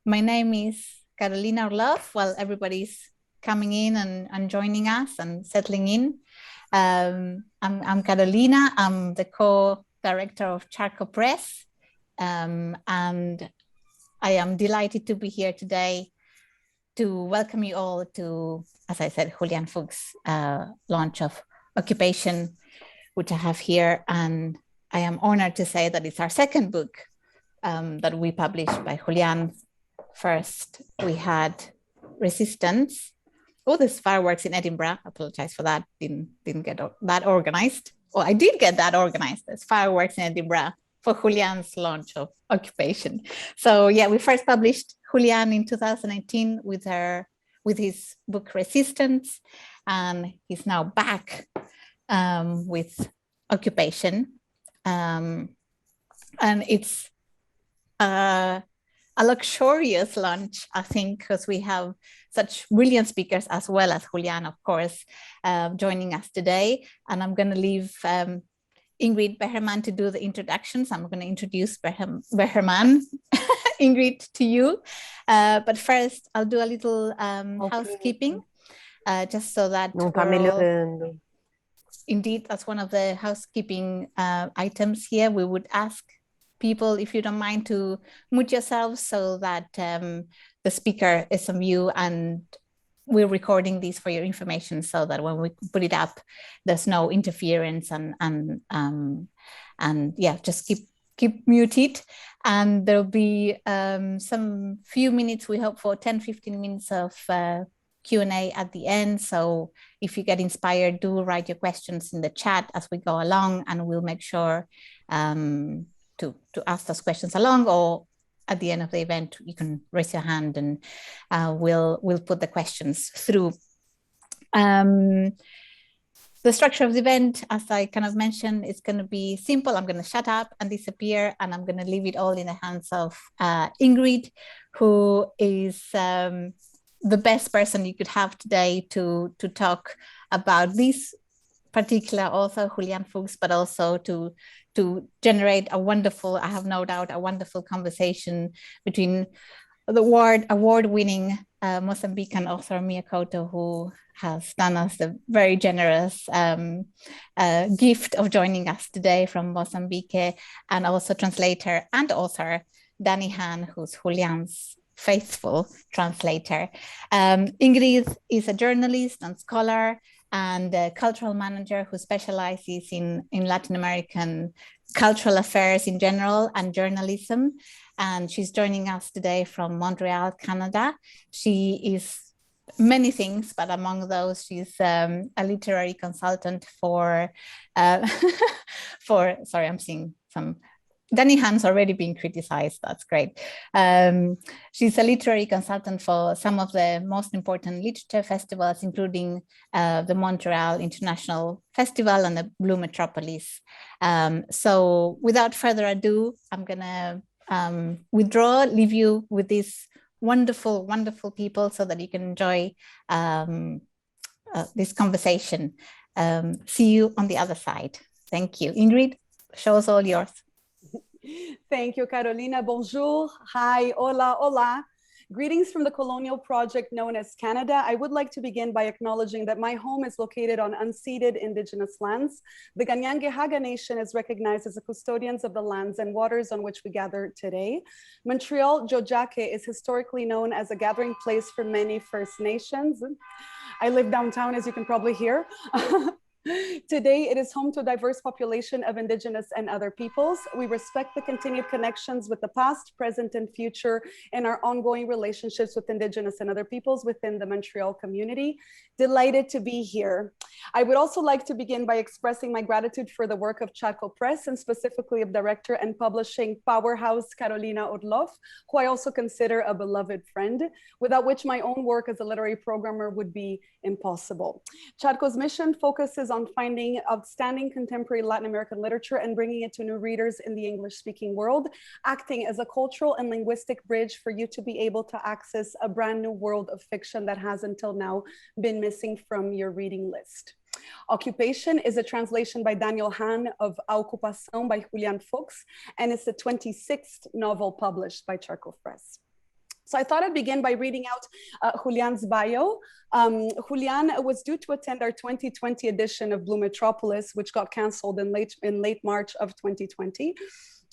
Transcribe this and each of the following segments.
My name is Carolina Orlov. While everybody's coming in and joining us and settling in, I'm Carolina. I'm the co-director of Charco Press, and I am delighted to be here today to welcome you all to, as I said, Julián Fuks' launch of Occupation, which I have here. And I am honored to say that it's our second book that we published by Julián. First, we had Resistance. Oh, there's fireworks in Edinburgh. I apologize for that. Didn't get that organized. Oh, I did get that organized. There's fireworks in Edinburgh for Julián's launch of Occupation. So yeah, we first published Julián in 2018 with his book Resistance, and he's now back with Occupation. And it's a luxurious launch, I think, because we have such brilliant speakers as well as Julián, of course, joining us today. And I'm going to leave Ingrid Bejerman to do the introductions. I'm going to introduce Bejerman, Ingrid, to you. But first, I'll do a little housekeeping, just so that indeed, that's one of the housekeeping items here. We would ask people, if you don't mind, to mute yourselves so that the speaker is on view, and we're recording these for your information so that when we put it up, there's no interference and yeah, just keep muted. And there'll be some few minutes, we hope for 10-15 minutes of Q&A at the end. So if you get inspired, do write your questions in the chat as we go along, and we'll make sure to ask those questions along, or at the end of the event, you can raise your hand and we'll put the questions through. The structure of the event, as I kind of mentioned, is going to be simple. I'm going to shut up and disappear, and I'm going to leave it all in the hands of Ingrid, who is the best person you could have today to talk about this particular author, Julián Fuks, but also to generate a wonderful, I have no doubt, a wonderful conversation between the award-winning Mozambican author Mia Couto, who has done us the very generous gift of joining us today from Mozambique, and also translator and author Daniel Hahn, who's Julián's faithful translator. Ingrid is a journalist and scholar and a cultural manager who specializes in Latin American cultural affairs in general and journalism. And she's joining us today from Montreal, Canada. She is many things, but among those, she's a literary consultant for sorry, I'm seeing some Daniel Hahn's already been criticized. That's great. She's a literary consultant for some of the most important literature festivals, including the Montreal International Festival and the Blue Metropolis. So without further ado, I'm going to leave you with these wonderful, wonderful people so that you can enjoy this conversation. See you on the other side. Thank you. Ingrid, show us all yours. Thank you, Carolina. Bonjour. Hi. Hola. Hola. Greetings from the colonial project known as Canada. I would like to begin by acknowledging that my home is located on unceded indigenous lands. The Kanien'kehá:ka Nation is recognized as the custodians of the lands and waters on which we gather today. Montreal, Jojake, is historically known as a gathering place for many First Nations. I live downtown, as you can probably hear. Today, it is home to a diverse population of Indigenous and other peoples. We respect the continued connections with the past, present, and future in our ongoing relationships with Indigenous and other peoples within the Montreal community. Delighted to be here. I would also like to begin by expressing my gratitude for the work of Charco Press, and specifically of director and publishing powerhouse Carolina Orlov, who I also consider a beloved friend, without which my own work as a literary programmer would be impossible. Charco's mission focuses on finding outstanding contemporary Latin American literature and bringing it to new readers in the English-speaking world, acting as a cultural and linguistic bridge for you to be able to access a brand new world of fiction that has until now been missing from your reading list. Occupation is a translation by Daniel Hahn of Auto-fictional by Julián Fuks, and it's the 26th novel published by Charco Press. So I thought I'd begin by reading out Julian's bio. Julian was due to attend our 2020 edition of Blue Metropolis, which got canceled in late March of 2020.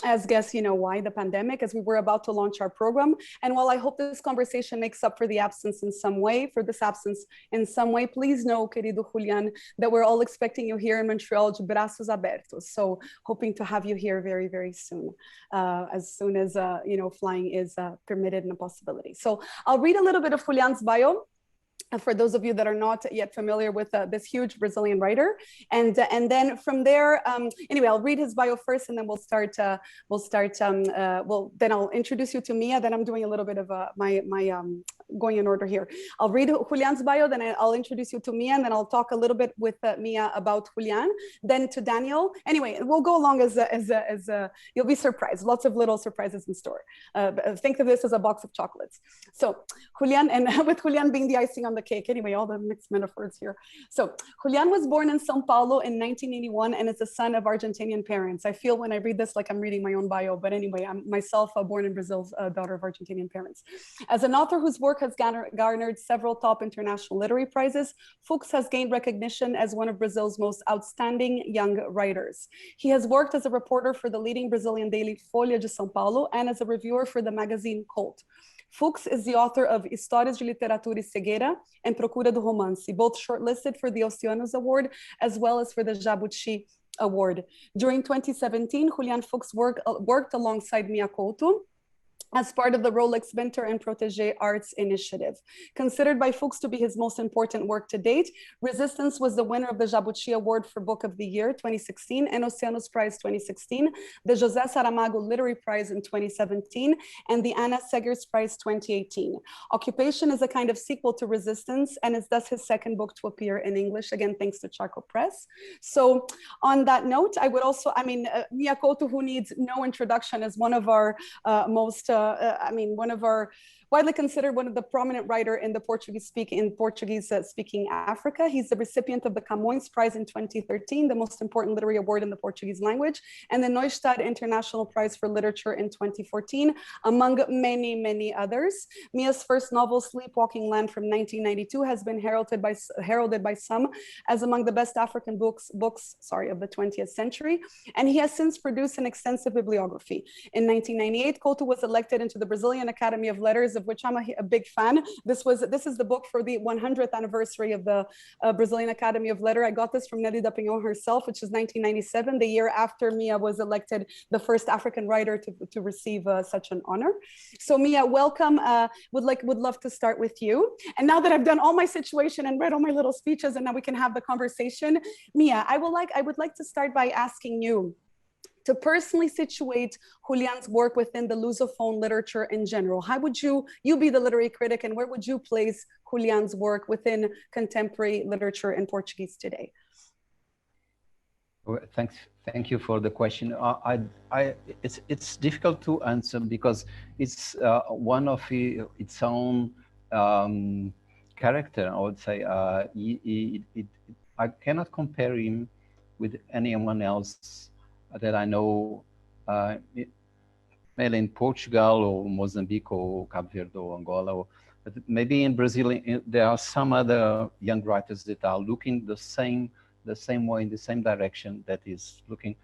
As guess you know why, the pandemic, as we were about to launch our program. And while I hope this conversation makes up for the absence in some way, please know, querido Julian, that we're all expecting you here in Montreal, de braços abertos. So hoping to have you here very, very soon as you know, flying is permitted and a possibility. So I'll read a little bit of Julian's bio for those of you that are not yet familiar with this huge Brazilian writer, and then from there, anyway, I'll read his bio first, and then then I'll introduce you to Mia. Then I'm doing a little bit of my going in order here. I'll read Julian's bio, then I'll introduce you to Mia, and then I'll talk a little bit with Mia about Julian, then to Daniel. Anyway, we'll go along as you'll be surprised. Lots of little surprises in store. Think of this as a box of chocolates. So Julian, and with Julian being the icing on the cake. Anyway, all the mixed metaphors here. So Julian was born in São Paulo in 1981 and is the son of Argentinian parents. I feel when I read this like I'm reading my own bio, but anyway, I'm myself born in Brazil's daughter of Argentinian parents. As an author whose work has garnered several top international literary prizes, Fuks has gained recognition as one of Brazil's most outstanding young writers. He has worked as a reporter for the leading Brazilian daily Folha de São Paulo and as a reviewer for the magazine Cult. Fuks is the author of Histórias de Literatura e Cegueira and Procura do Romance, both shortlisted for the Oceanos Award as well as for the Jabuti Award. During 2017, Julián Fuks worked alongside Mia Couto as part of the Rolex Mentor and Protégé Arts Initiative. Considered by Fuks to be his most important work to date, Resistance was the winner of the Jabuti Award for Book of the Year 2016 and Oceanos Prize 2016, the José Saramago Literary Prize in 2017, and the Anna Seghers Prize 2018. Occupation is a kind of sequel to Resistance and is thus his second book to appear in English, again, thanks to Charco Press. So on that note, I would also, Mia Couto, who needs no introduction, is one of our widely considered one of the prominent writer in the Portuguese speaking Africa. He's the recipient of the Camões Prize in 2013, the most important literary award in the Portuguese language, and the Neustadt International Prize for Literature in 2014, among many, many others. Mia's first novel, Sleepwalking Land from 1992, has been heralded by some as among the best African books of the 20th century, and he has since produced an extensive bibliography. In 1998, Couto was elected into the Brazilian Academy of Letters, of which I'm a big fan. This is the book for the 100th anniversary of the Brazilian Academy of Letters. I got this from Nelly Dapignon herself, which is 1997, the year after Mia was elected the first African writer to receive such an honor. So Mia, welcome. Would love to start with you. And now that I've done all my situation and read all my little speeches, and now we can have the conversation, Mia, I would like to start by asking you to personally situate Julian's work within the Lusophone literature in general. How would you be the literary critic, and where would you place Julian's work within contemporary literature in Portuguese today? Well, thank you for the question. It's difficult to answer because it's one of its own character, I would say. I cannot compare him with anyone else that I know, maybe in Portugal or Mozambique or Cabo Verde or Angola, but maybe in Brazil, there are some other young writers that are looking the same way, in the same direction that is looking.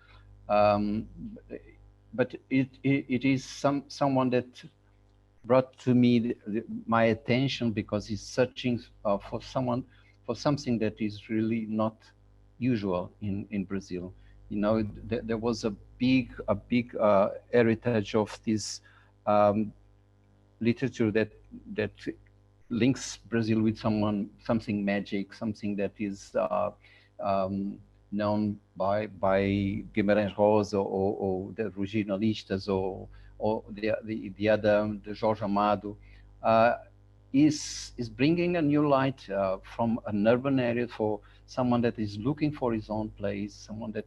But it is someone that brought to me my attention because he's searching for something that is really not usual in Brazil. You know, there was a big heritage of this literature that links Brazil with something magic, something that is known by Guimarães Rosa or the regionalistas or the other, the Jorge Amado, is bringing a new light from an urban area for someone that is looking for his own place, someone that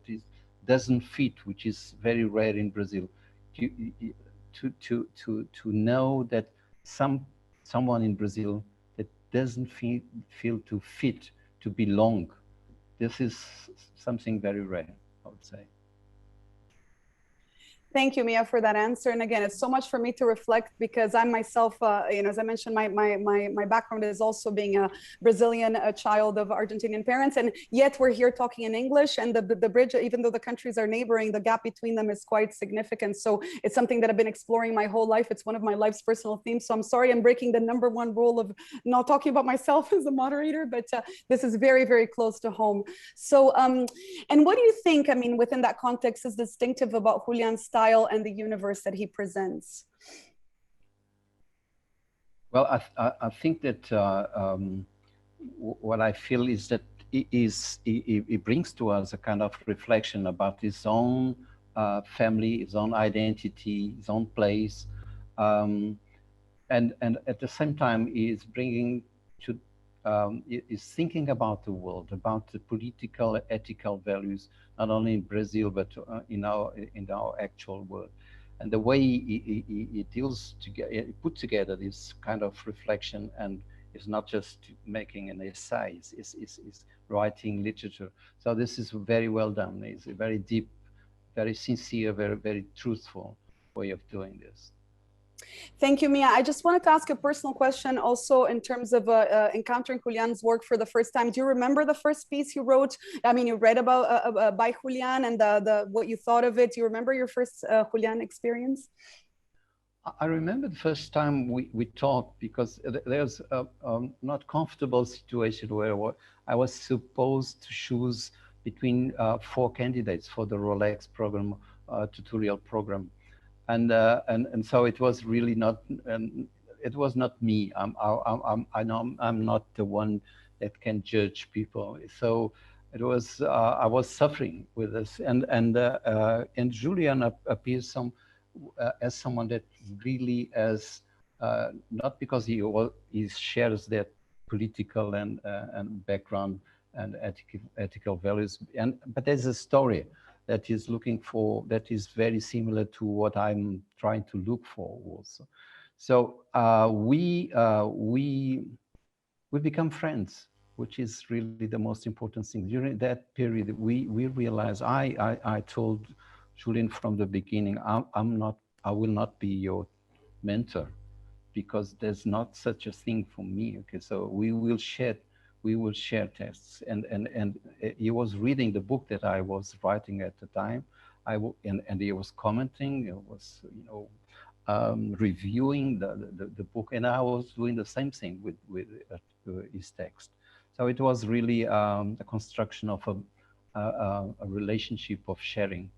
doesn't fit, which is very rare in Brazil. To know that someone in Brazil that doesn't feel to fit, to belong, this is something very rare, I would say. Thank you, Mia, for that answer. And again, it's so much for me to reflect because I'm myself, as I mentioned, my background is also being a Brazilian, a child of Argentinian parents, and yet we're here talking in English. And the bridge, even though the countries are neighboring, the gap between them is quite significant. So it's something that I've been exploring my whole life. It's one of my life's personal themes. So I'm sorry I'm breaking the #1 rule of not talking about myself as a moderator, but this is very, very close to home. So, and what do you think, I mean, within that context is distinctive about Julian's style and the universe that he presents? Well, I think that what I feel is that it brings to us a kind of reflection about his own family, his own identity, his own place, and at the same time is bringing to is thinking about the world, about the political, ethical values, not only in Brazil but in our actual world, and the way he deals together, he put together this kind of reflection, and is not just making an essay, is writing literature. So this is very well done. It's a very deep, very sincere, very truthful way of doing this. Thank you, Mia. I just wanted to ask a personal question also in terms of encountering Julian's work for the first time. Do you remember the first piece you wrote? I mean, you read about by Julian and what you thought of it. Do you remember your first Julian experience? I remember the first time we talked, because there's a not comfortable situation where I was supposed to choose between 4 candidates for the Rolex program, tutorial program. And so it was really not, it was not me. I know I'm not the one that can judge people. So it was, I was suffering with this, and Julian appears as someone that really has, not because he shares that political and background and ethical values, but there's a story that is looking for, that is very similar to what I'm trying to look for also. So we become friends, which is really the most important thing. During that period, we realized, I told Julian from the beginning, I will not be your mentor, because there's not such a thing for me. Okay, so we will share texts, and he was reading the book that I was writing at the time. And he was commenting, he was, you know, reviewing the book, and I was doing the same thing with his text. So it was really a construction of a relationship of sharing.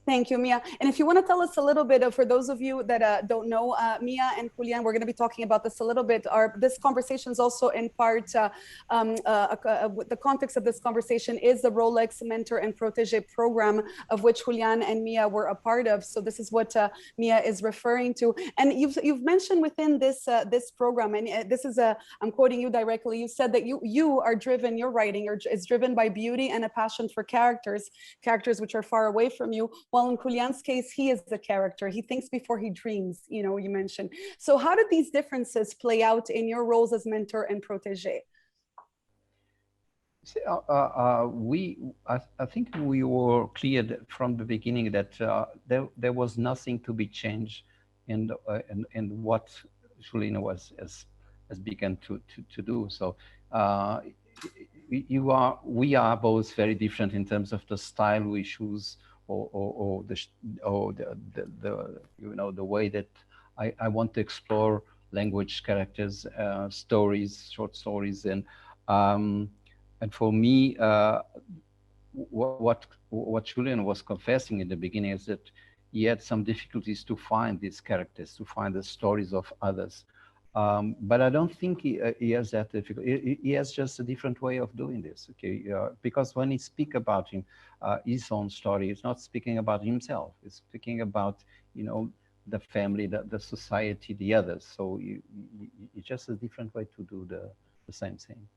Thank you, Mia. And if you want to tell us a little bit, for those of you that don't know, Mia and Julian, we're going to be talking about this a little bit. This conversation is also in part, the context of this conversation is the Rolex Mentor and Protege program, of which Julian and Mia were a part of. So this is what Mia is referring to. And you've mentioned within this this program, and this is I'm quoting you directly. You said that you are driven, your writing is driven by beauty and a passion for characters which are far away from you. While in Julian's case, he is the character. He thinks before he dreams, you know, you mentioned. So how did these differences play out in your roles as mentor and protege? I think we were clear from the beginning that there was nothing to be changed in what Julian has begun to do. So we are both very different in terms of the style we choose, or the you know, the way that I want to explore language, characters, stories, short stories, and for me, what Julian was confessing in the beginning is that he had some difficulties to find these characters, to find the stories of others. But I don't think he has that difficulty. He has just a different way of doing this, okay? Because when he speaks about his own story, he's not speaking about himself. He's speaking about, you know, the family, the society, the others. So it's just a different way to do the same thing.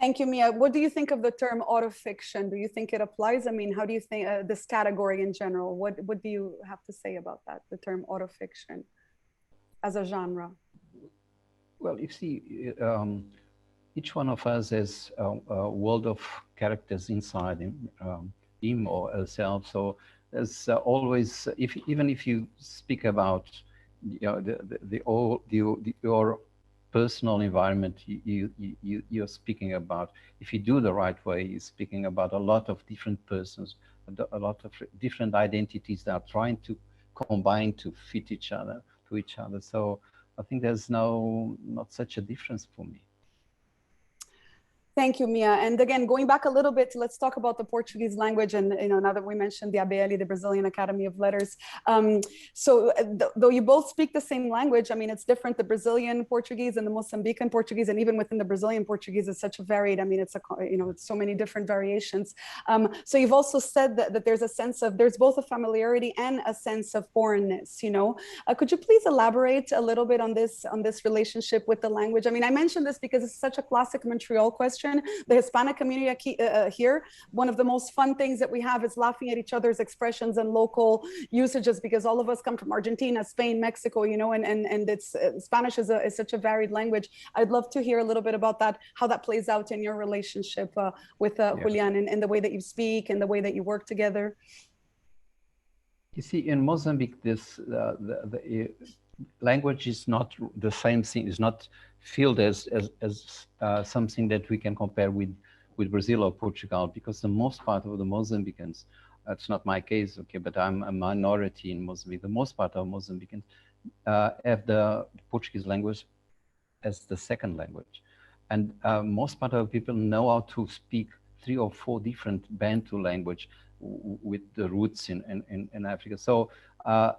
Thank you, Mia. What do you think of the term auto-fiction? Do you think it applies? I mean, how do you think this category in general? What do you have to say about that, the term auto-fiction as a genre? Well, you see, each one of us has a world of characters inside him or herself. So there's always, even if you speak about, you know, your personal environment, you're speaking about, if you do the right way, you're speaking about a lot of different persons, a lot of different identities that are trying to combine to fit each other, to each other. So I think there's not such a difference for me. Thank you, Mia. And again, going back a little bit, let's talk about the Portuguese language. And now that we mentioned the ABL, the Brazilian Academy of Letters. Though you both speak the same language, I mean, it's different. The Brazilian Portuguese and the Mozambican Portuguese, and even within the Brazilian Portuguese, is such a varied. I mean, it's it's so many different variations. So you've also said that there's a sense of, there's both a familiarity and a sense of foreignness. Could you please elaborate a little bit on this relationship with the language? I mean, I mentioned this because it's such a classic Montreal question. The Hispanic community here, one of the most fun things that we have is laughing at each other's expressions and local usages, because all of us come from Argentina, Spain, Mexico, and it's Spanish is such a varied language. I'd love to hear a little bit about that, how that plays out in your relationship with Julian, and the way that you speak and the way that you work together. You see, in Mozambique, the language is not the same thing, is not filled as something that we can compare with Brazil or Portugal, because the most part of the Mozambicans, it's not my case, okay, but I'm a minority in Mozambique. The most part of Mozambicans have the Portuguese language as the second language. And most part of people know how to speak 3 or 4 different Bantu language with the roots in Africa. So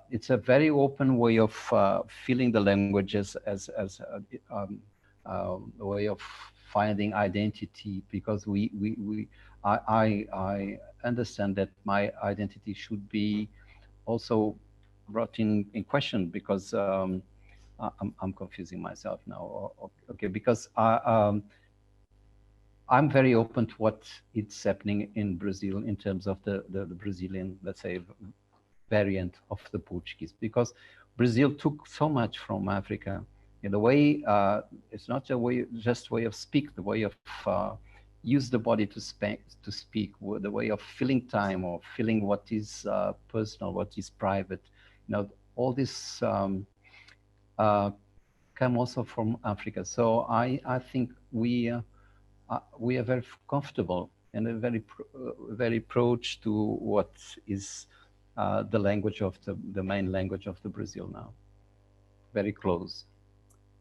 it's a very open way of filling the languages as a way of finding identity, because I understand that my identity should be also brought in question, because I'm confusing myself now. Okay, because I'm very open to what is happening in Brazil in terms of the Brazilian, let's say, variant of the Portuguese, because Brazil took so much from Africa in the way, it's not just way of speak, the way of use the body to speak, the way of filling time or filling what is personal, what is private. All this come also from Africa. So I think we are very comfortable and very approach to what is the language of the main language of the Brazil now. Very close.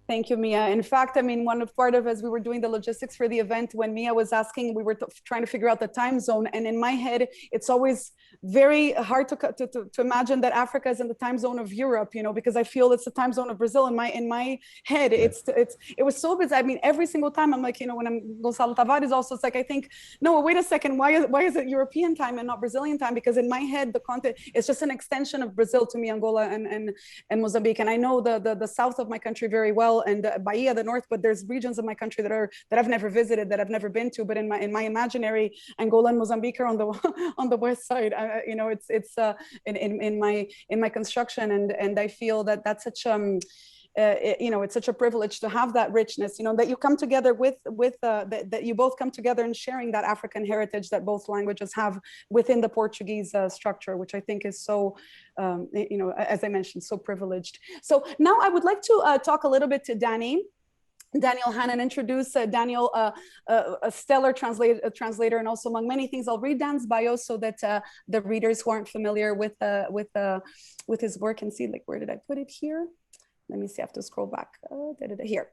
Thank you, Mia. In fact, I mean, part of, as we were doing the logistics for the event, when Mia was asking, we were trying to figure out the time zone. And in my head, it's always very hard to imagine that Africa is in the time zone of Europe, because I feel it's the time zone of Brazil. In my head, yes. It was so bizarre. I mean, every single time I'm like, when I'm Gonçalo Tavares also, it's like, I think, no, wait a second, why is it European time and not Brazilian time? Because in my head, the content is just an extension of Brazil to me, Angola and Mozambique. And I know the south of my country very well, and Bahia, the north, but there's regions of my country that I've never visited, that I've never been to. But in my imaginary, Angola and Mozambique are on the west side. It's in my construction, and I feel that that's such it's such a privilege to have that richness, that you come together that you both come together in sharing that African heritage that both languages have within the Portuguese structure, which I think is so, as I mentioned, so privileged. So now I would like to talk a little bit to Daniel Hahn, and introduce Daniel, a stellar translator, and also among many things, I'll read Dan's bio so that the readers who aren't familiar with his work can see, like, where did I put it here? Let me see, I have to scroll back here.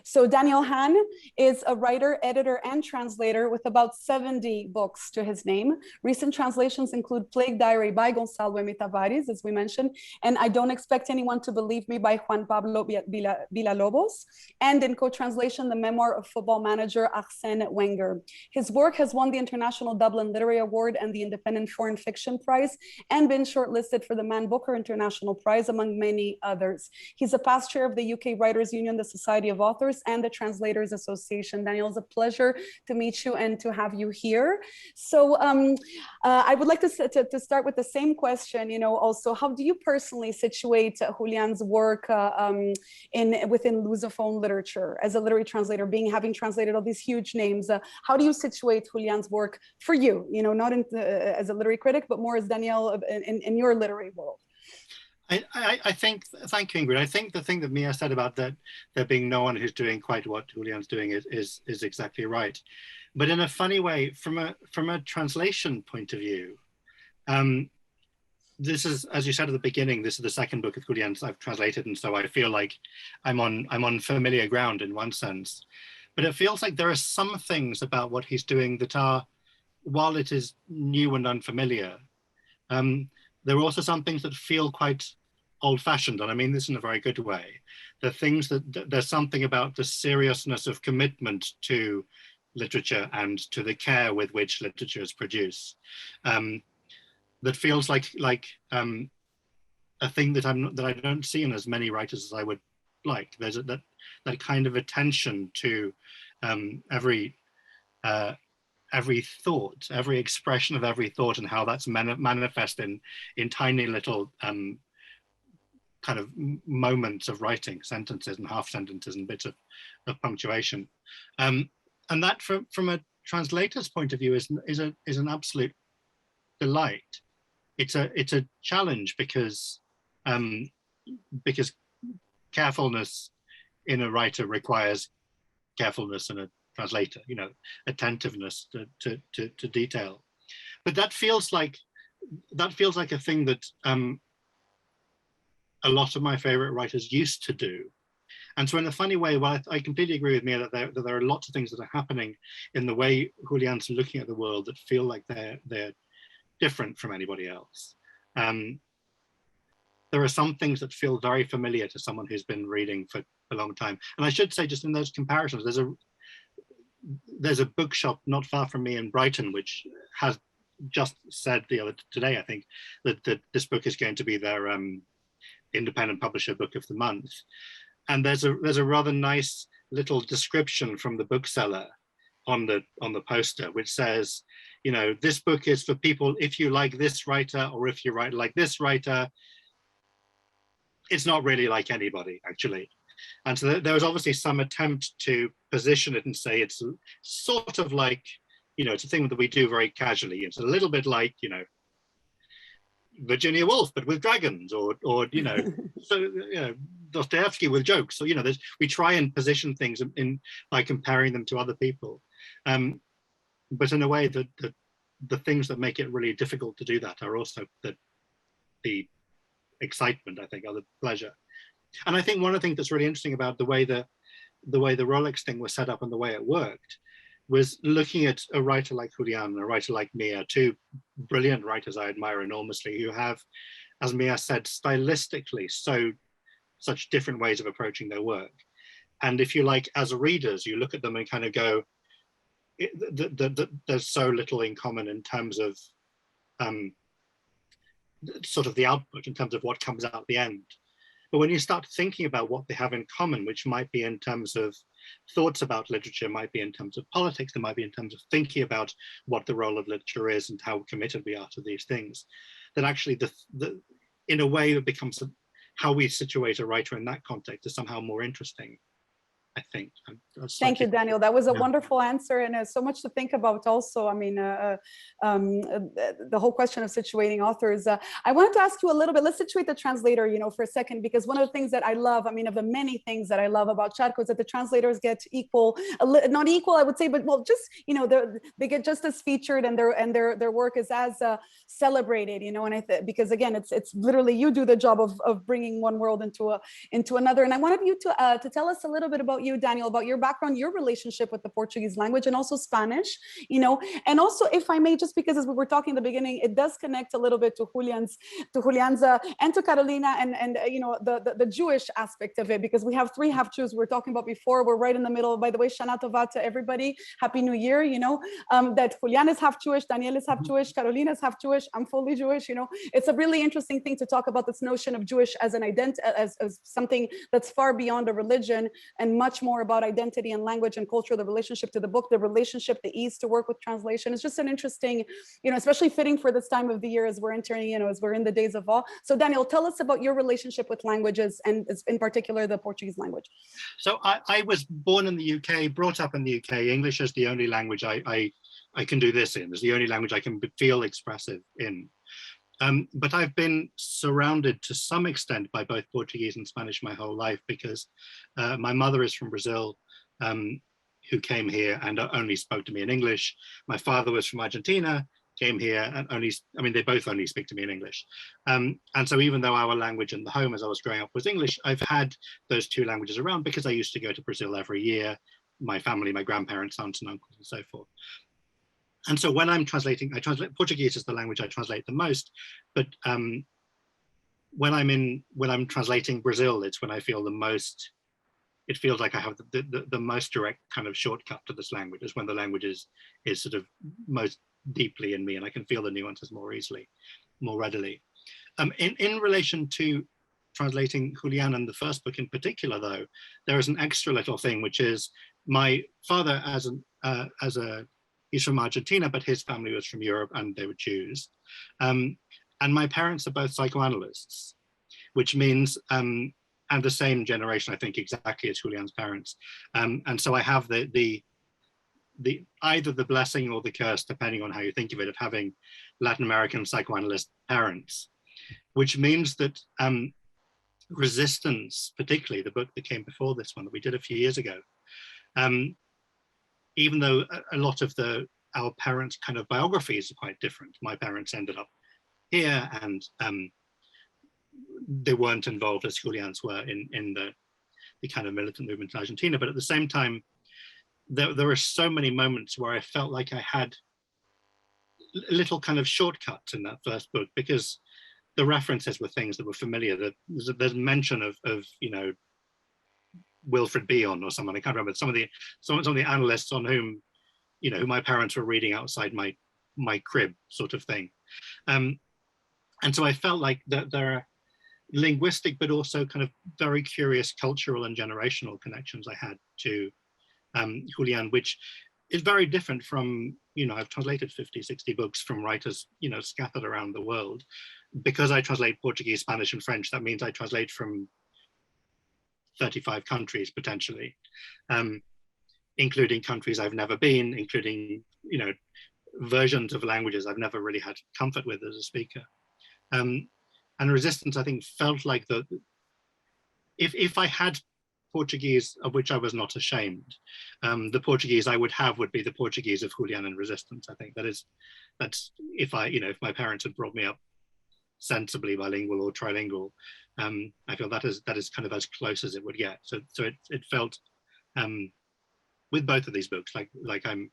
So Daniel Hahn is a writer, editor, and translator with about 70 books to his name. Recent translations include Plague Diary by Gonçalo M. Tavares, as we mentioned, and I Don't Expect Anyone to Believe Me by Juan Pablo Villalobos, and in co-translation, the memoir of football manager Arsène Wenger. His work has won the International Dublin Literary Award and the Independent Foreign Fiction Prize, and been shortlisted for the Man Booker International Prize, among many others. He's a a past chair of the UK Writers Union, the Society of Authors, and the Translators Association. Daniel, it's a pleasure to meet you and to have you here. So I would like to start with the same question, also, how do you personally situate Julian's work within Lusophone literature as a literary translator, having translated all these huge names? How do you situate Julian's work for you, not as a literary critic, but more as Daniel in your literary world? I think, thank you, Ingrid. I think the thing that Mia said about that there being no one who's doing quite what Julian's doing is exactly right. But in a funny way, from a translation point of view, this is, as you said at the beginning, this is the second book of Julian's I've translated, and so I feel like I'm on familiar ground in one sense. But it feels like there are some things about what he's doing that are, while it is new and unfamiliar, there are also some things that feel quite old-fashioned, and I mean this in a very good way. The things that there's something about the seriousness of commitment to literature and to the care with which literature is produced, that feels like a thing that I don't see in as many writers as I would like. There's that kind of attention to every thought, every expression of every thought, and how that's manifest in tiny little kind of moments of writing, sentences and half sentences and bits of punctuation, and that from a translator's point of view is an absolute delight. It's a challenge because carefulness in a writer requires carefulness in a translator, attentiveness to detail. But that feels like a thing that a lot of my favorite writers used to do. And so in a funny way, well, I completely agree with Mia that there are lots of things that are happening in the way Julian's looking at the world that feel like they're different from anybody else. There are some things that feel very familiar to someone who's been reading for a long time. And I should say, just in those comparisons, there's a bookshop not far from me in Brighton, which has just said today, I think, that this book is going to be their independent publisher book of the month. And there's a rather nice little description from the bookseller on the poster, which says, this book is for people, if you like this writer, or if you write like this writer. It's not really like anybody, actually. And so there was obviously some attempt to position it and say it's sort of like, it's a thing that we do very casually. It's a little bit like, Virginia Woolf, but with dragons, or so Dostoevsky with jokes. So we try and position things by comparing them to other people, but in a way that the things that make it really difficult to do that are also the excitement, I think, or the pleasure. And I think one of the things that's really interesting about the way the Rolex thing was set up and the way it worked was looking at a writer like Julian and a writer like Mia, two brilliant writers I admire enormously, who have, as Mia said, stylistically such different ways of approaching their work. And if you like, as readers, you look at them and kind of go, there's so little in common in terms of sort of the output, in terms of what comes out at the end. But when you start thinking about what they have in common, which might be in terms of thoughts about literature, might be in terms of politics, it might be in terms of thinking about what the role of literature is and how committed we are to these things, then actually in a way it becomes how we situate a writer in that context is somehow more interesting, I think. Thank you, Daniel. That was a wonderful answer, and so much to think about also. I mean, the whole question of situating authors. I wanted to ask you a little bit, let's situate the translator, for a second, because one of the things that I love, of the many things that I love about Charco is that the translators get not equal, I would say, but well, just, they get just as featured, and their work is as celebrated, and because again, it's literally, you do the job of bringing one world into another. And I wanted you to tell us a little bit about about you, Daniel, about your background, your relationship with the Portuguese language, and also Spanish, and also, if I may, just because as we were talking in the beginning, it does connect a little bit to Julian's, and to Carolina, and the Jewish aspect of it, because we have 3 half-Jews we were talking about before. We're right in the middle. By the way, Shana Tova to everybody. Happy New Year, that Julian is half Jewish, Daniel is half Jewish, Carolina is half Jewish, I'm fully Jewish, It's a really interesting thing to talk about, this notion of Jewish as an identity, as something that's far beyond a religion and much more about identity and language and culture, the relationship to the book, the relationship, the ease to work with translation. It's just an interesting, especially fitting for this time of the year as we're entering, as we're in the days of awe. So Daniel, tell us about your relationship with languages, and in particular, the Portuguese language. So I was born in the UK, brought up in the UK. English is the only language I can do this in. It's the only language I can feel expressive in. But I've been surrounded to some extent by both Portuguese and Spanish my whole life, because my mother is from Brazil, who came here and only spoke to me in English. My father was from Argentina, came here and they both only speak to me in English. And so even though our language in the home as I was growing up was English, I've had those 2 languages around because I used to go to Brazil every year, my family, my grandparents, aunts and uncles and so forth. And so when I'm translating, I translate Portuguese is the language I translate the most, but when I'm translating Brazil, it's when I feel the most, it feels like I have the most direct kind of shortcut to this language. Is when the language is sort of most deeply in me, and I can feel the nuances more easily, more readily. In relation to translating Julian and the first book in particular, though, there is an extra little thing, which is my father, he's from Argentina, but his family was from Europe and they were Jews. And my parents are both psychoanalysts, which means, and the same generation, I think, exactly as Julian's parents. And so I have the either the blessing or the curse, depending on how you think of it, of having Latin American psychoanalyst parents, which means that Resistance, particularly the book that came before this one that we did a few years ago, even though a lot of our parents' kind of biographies are quite different. My parents ended up here, and they weren't involved as Julian's were in the kind of militant movement in Argentina. But at the same time, there are so many moments where I felt like I had little kind of shortcuts in that first book, because the references were things that were familiar. There's mention of Wilfred Bion or someone, I can't remember, some of the analysts on whom who my parents were reading outside my crib, sort of thing. And so I felt like that there are linguistic but also kind of very curious cultural and generational connections I had to Julian, which is very different from, I've translated 50, 60 books from writers, scattered around the world. Because I translate Portuguese, Spanish, and French, that means I translate from 35 countries potentially, including countries I've never been, including, versions of languages I've never really had comfort with as a speaker. And Resistance, I think, felt like if I had Portuguese, of which I was not ashamed, the Portuguese I would have would be the Portuguese of Julian and Resistance. I think that's if my parents had brought me up sensibly bilingual or trilingual, I feel that is kind of as close as it would get. So it felt with both of these books like I'm,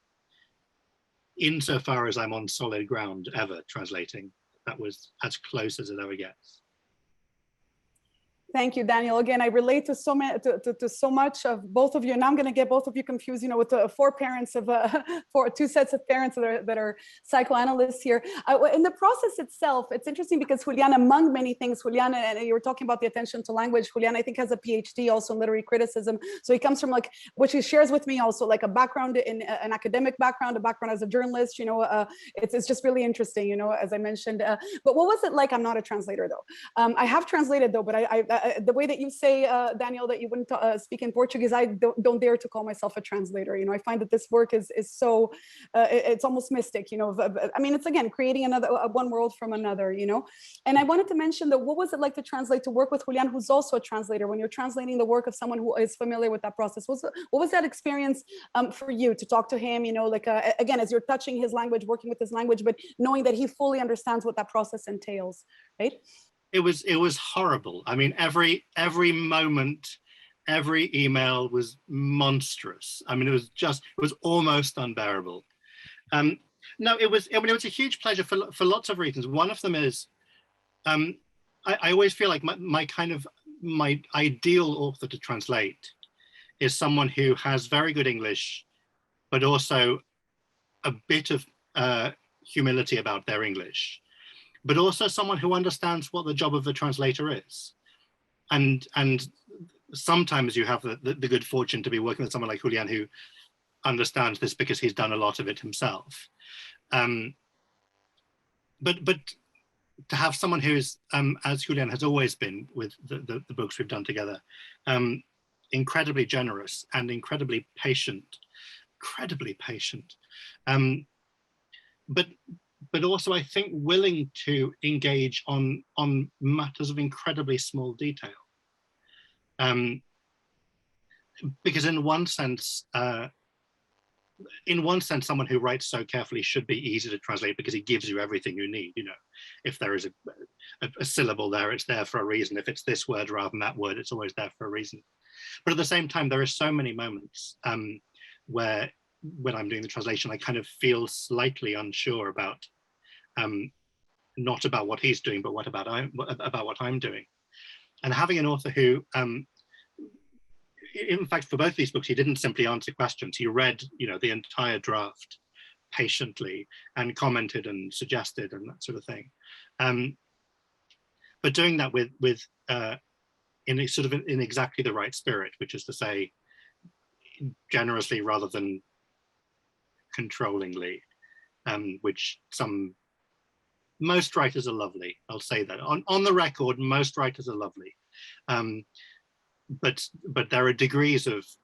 insofar as I'm on solid ground ever translating, that was as close as it ever gets. Thank you, Daniel. Again, I relate to so much of both of you, and I'm going to get both of you confused, with the 4 parents of 2 sets of parents that are psychoanalysts here. In the process itself, it's interesting because Julian, among many things, Julian, and you were talking about the attention to language. Julian, I think, has a PhD also in literary criticism. So he comes from which he shares with me also, a background in an academic background, a background as a journalist. It's just really interesting, as I mentioned. But what was it like? I'm not a translator though. I have translated though, but the way that you say, Daniel, that you wouldn't speak in Portuguese, I don't dare to call myself a translator. I find that this work is so, it's almost mystic, I mean, it's again, creating another, one world from another, And I wanted to mention that what was it like to translate, to work with Julian, who's also a translator, when you're translating the work of someone who is familiar with that process? What was that experience for you to talk to him, again, as you're touching his language, working with his language, but knowing that he fully understands what that process entails, right? It was horrible. I mean, every moment every email was monstrous. I mean, it was almost unbearable. No, it was a huge pleasure for lots of reasons. One of them is, I always feel like my ideal author to translate is someone who has very good English, but also a bit of humility about their English, but also someone who understands what the job of the translator is. And sometimes you have the good fortune to be working with someone like Julian, who understands this because he's done a lot of it himself. But to have someone who's, as Julian has always been with the books we've done together, incredibly generous and incredibly patient, but also I think willing to engage on matters of incredibly small detail. Because in one sense, someone who writes so carefully should be easy to translate because he gives you everything you need. You know, if there is a syllable there, it's there for a reason. If it's this word rather than that word, it's always there for a reason. But at the same time, there are so many moments where, when I'm doing the translation, I kind of feel slightly unsure about, not about what he's doing, but about what I'm doing. And having an author who, in fact, for both these books, he didn't simply answer questions. He read, the entire draft patiently and commented and suggested and that sort of thing. But doing that in exactly the right spirit, which is to say, generously rather than controllingly, which most writers are lovely. I'll say that on the record, most writers are lovely. But there are degrees of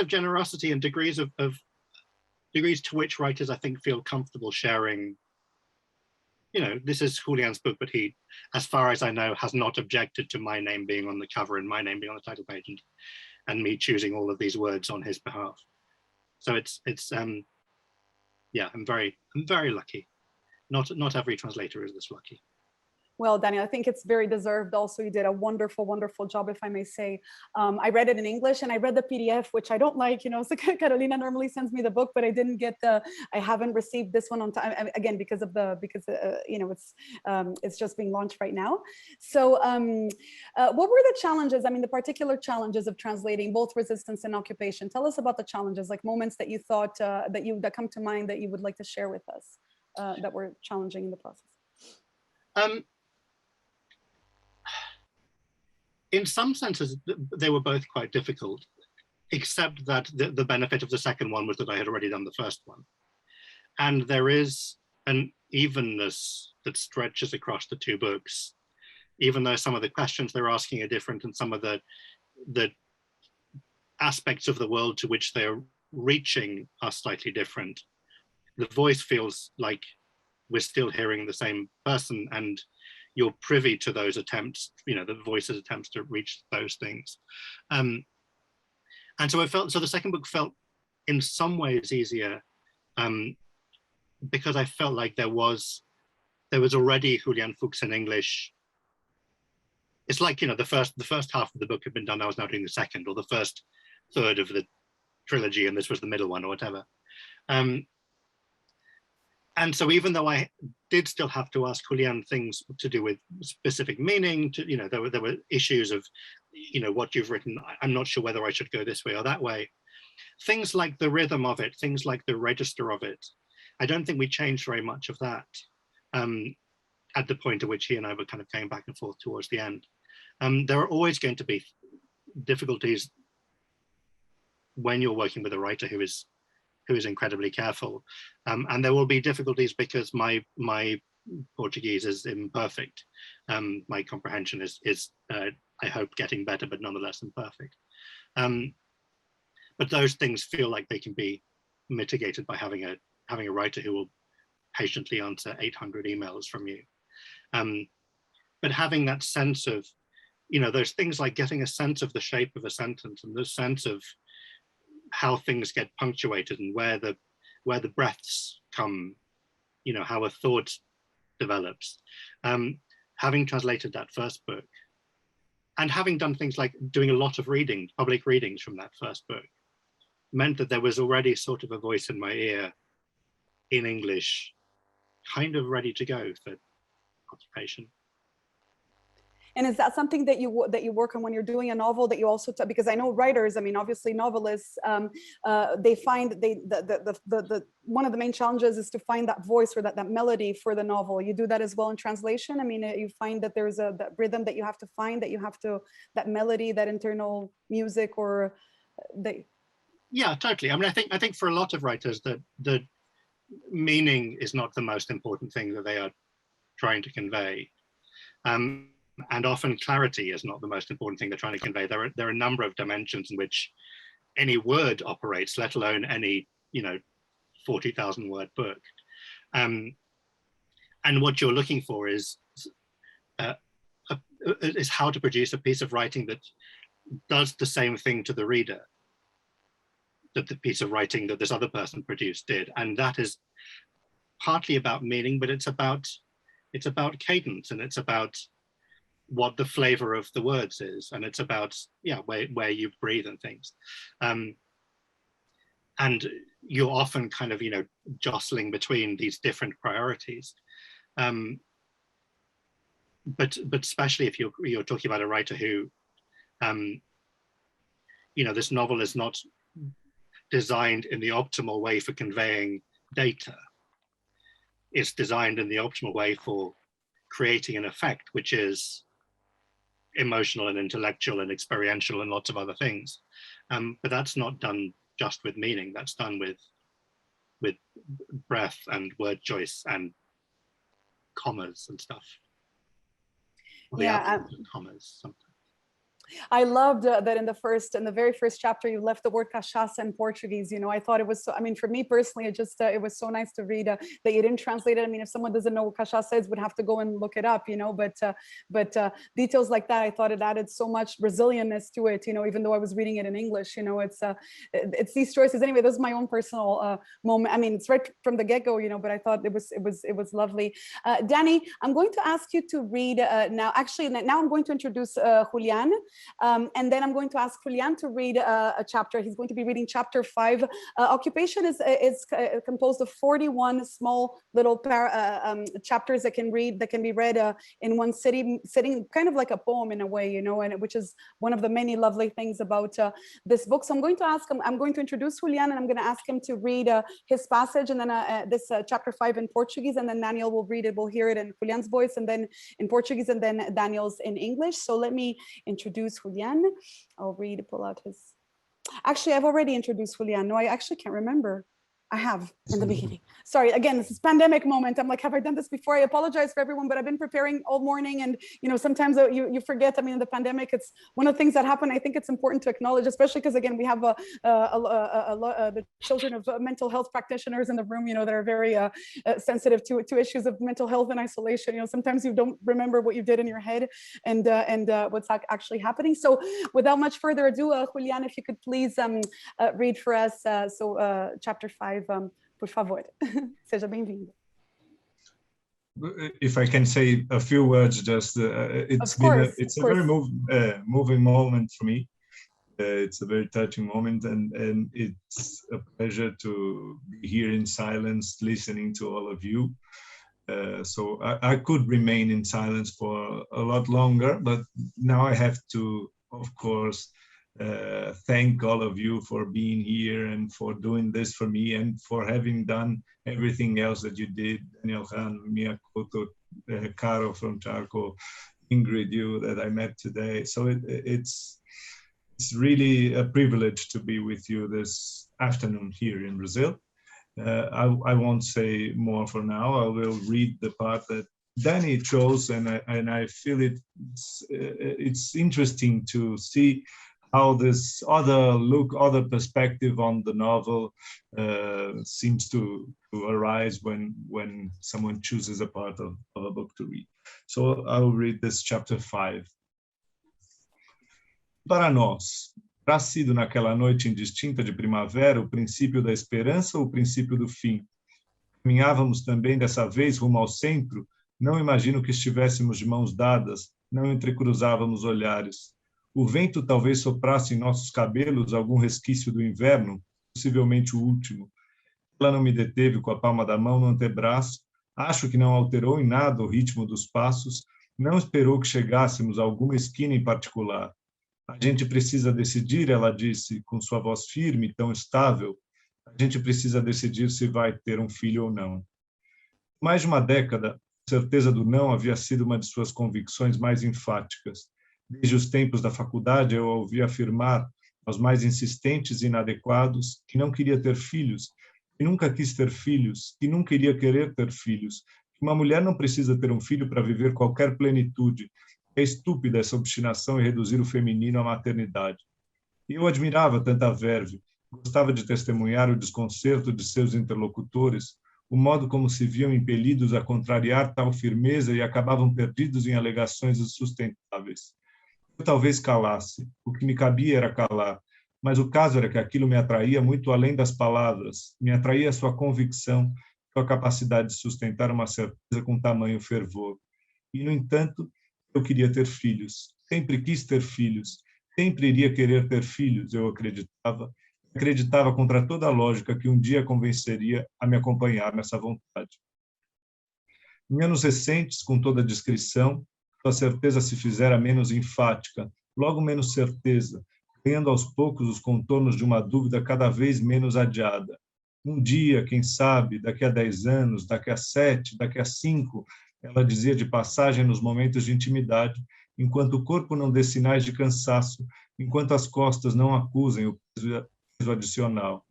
generosity and degrees to which writers, I think, feel comfortable sharing. This is Julian's book, but he, as far as I know, has not objected to my name being on the cover and my name being on the title page and me choosing all of these words on his behalf. So yeah, I'm very lucky. Not every translator is this lucky. Well, Daniel, I think it's very deserved. Also, you did a wonderful, wonderful job, if I may say. I read it in English and I read the PDF, which I don't like. So Carolina normally sends me the book, but I didn't get I haven't received this one on time again because it's just being launched right now. So, what were the challenges? I mean, the particular challenges of translating both resistance and occupation. Tell us about the challenges, like moments that you thought that come to mind that you would like to share with us that were challenging in the process. In some senses, they were both quite difficult, except that the benefit of the second one was that I had already done the first one. And there is an evenness that stretches across the two books, even though some of the questions they're asking are different and some of the aspects of the world to which they're reaching are slightly different. The voice feels like we're still hearing the same person, and you're privy to those attempts, the voice's attempts to reach those things. And so the second book felt in some ways easier because I felt like there was already Julián Fuks in English. It's like, the first half of the book had been done, I was now doing the second, or the first third of the trilogy, and this was the middle one or whatever. And so even though I did still have to ask Julian things to do with specific meaning, there were issues of, what you've written, I'm not sure whether I should go this way or that way. Things like the rhythm of it, things like the register of it, I don't think we changed very much of that at the point at which he and I were kind of going back and forth towards the end. There are always going to be difficulties when you're working with a writer who is incredibly careful. And there will be difficulties because my Portuguese is imperfect. My comprehension is I hope, getting better, but nonetheless imperfect. But those things feel like they can be mitigated by having a writer who will patiently answer 800 emails from you. But having that sense of, those things like getting a sense of the shape of a sentence and the sense of how things get punctuated and where the breaths come, how a thought develops. Having translated that first book, and having done things like doing a lot of reading, public readings from that first book, meant that there was already sort of a voice in my ear in English, kind of ready to go for occupation. And is that something that you work on when you're doing a novel, that you also, because I know writers, I mean, obviously novelists, they find one of the main challenges is to find that voice or that melody for the novel. You do that as well in translation? I mean, you find that there's that rhythm that you have to find, that melody, that internal music, or Yeah, totally. I mean, I think for a lot of writers that the meaning is not the most important thing that they are trying to convey. And often clarity is not the most important thing they're trying to convey. There are a number of dimensions in which any word operates, let alone any 40,000 word book. And what you're looking for is how to produce a piece of writing that does the same thing to the reader that the piece of writing that this other person produced did. And that is partly about meaning, but it's about cadence, and it's about what the flavor of the words is, and it's about where you breathe and things, and you're often kind of jostling between these different priorities, but especially if you're talking about a writer who this novel is not designed in the optimal way for conveying data. It's designed in the optimal way for creating an effect, which is emotional and intellectual and experiential and lots of other things. But that's not done just with meaning. That's done with breath and word choice and commas and stuff. Yeah, commas sometimes. I loved that in the very first chapter, you left the word cachaça in Portuguese. I thought it was so, I mean, for me personally, it was so nice to read that you didn't translate it. I mean, if someone doesn't know what cachaça is, would have to go and look it up, but details like that, I thought it added so much Brazilianness to it, even though I was reading it in English. It's these choices. Anyway, this is my own personal moment. I mean, it's right from the get-go, but I thought it was lovely. Danny, I'm going to ask you to read now. Actually, now I'm going to introduce Julián. And then I'm going to ask Julian to read a chapter. He's going to be reading chapter 5. Occupation is composed of 41 small little chapters that can be read in one sitting, kind of like a poem in a way, and which is one of the many lovely things about this book. So I'm going to ask him. I'm going to introduce Julian, and I'm going to ask him to read his passage, and then this chapter 5 in Portuguese, and then Daniel will read it. We'll hear it in Julian's voice, and then in Portuguese, and then Daniel's in English. So let me introduce Julian. I'll pull out his. Actually, I've already introduced Julian. No, I actually can't remember. I have in the beginning. Sorry, again, this is pandemic moment. I'm like, have I done this before? I apologize for everyone, but I've been preparing all morning, and sometimes you forget. I mean, in the pandemic, it's one of the things that happen. I think it's important to acknowledge, especially because again, we have the children of mental health practitioners in the room, that are very sensitive to issues of mental health and isolation. Sometimes you don't remember what you did in your head and what's actually happening. So, without much further ado, Julian, if you could please read for us. Chapter 5. Por favor, seja bem-vindo. If I can say a few words, just it's a very moving moment for me. It's a very touching moment, and it's a pleasure to be here in silence, listening to all of you. So I could remain in silence for a lot longer, but now I have to, of course, thank all of you for being here and for doing this for me and for having done everything else that you did. Daniel Hahn, Mia Couto, Caro from Charco, Ingrid, you that I met today. So it's really a privilege to be with you this afternoon here in Brazil. I won't say more for now. I will read the part that Danny chose, and I feel it's interesting to see how this other perspective on the novel seems to arise when someone chooses a part of a book to read. So I'll read this chapter 5. Para nós, terá sido naquela noite indistinta de primavera o princípio da esperança ou o princípio do fim? Caminhávamos também dessa vez rumo ao centro, Não imagino que estivéssemos de mãos dadas, não entrecruzávamos olhares. O vento talvez soprasse em nossos cabelos algum resquício do inverno, possivelmente o último. Ela não me deteve com a palma da mão no antebraço, acho que não alterou em nada o ritmo dos passos, não esperou que chegássemos a alguma esquina em particular. A gente precisa decidir, ela disse, com sua voz firme, tão estável. A gente precisa decidir se vai ter um filho ou não. Mais de uma década, a certeza do não havia sido uma de suas convicções mais enfáticas. Desde os tempos da faculdade, eu a ouvi afirmar aos mais insistentes e inadequados que não queria ter filhos, que nunca quis ter filhos, que nunca iria querer ter filhos, que uma mulher não precisa ter um filho para viver qualquer plenitude. É estúpida essa obstinação em reduzir o feminino à maternidade. E eu admirava tanta verve, gostava de testemunhar o desconcerto de seus interlocutores, o modo como se viam impelidos a contrariar tal firmeza e acabavam perdidos em alegações insustentáveis. Eu talvez calasse, o que me cabia era calar, mas o caso era que aquilo me atraía muito além das palavras, me atraía a sua convicção, sua capacidade de sustentar uma certeza com tamanho fervor. E, no entanto, eu queria ter filhos, sempre quis ter filhos, sempre iria querer ter filhos, eu acreditava contra toda a lógica que um dia convenceria a me acompanhar nessa vontade. Em anos recentes, com toda a discrição, sua certeza se fizera menos enfática, logo menos certeza, ganhando aos poucos os contornos de uma dúvida cada vez menos adiada. Um dia, quem sabe, daqui a 10 anos, daqui a 7, daqui a 5, ela dizia de passagem nos momentos de intimidade, enquanto o corpo não dê sinais de cansaço, enquanto as costas não acusem o peso adicional.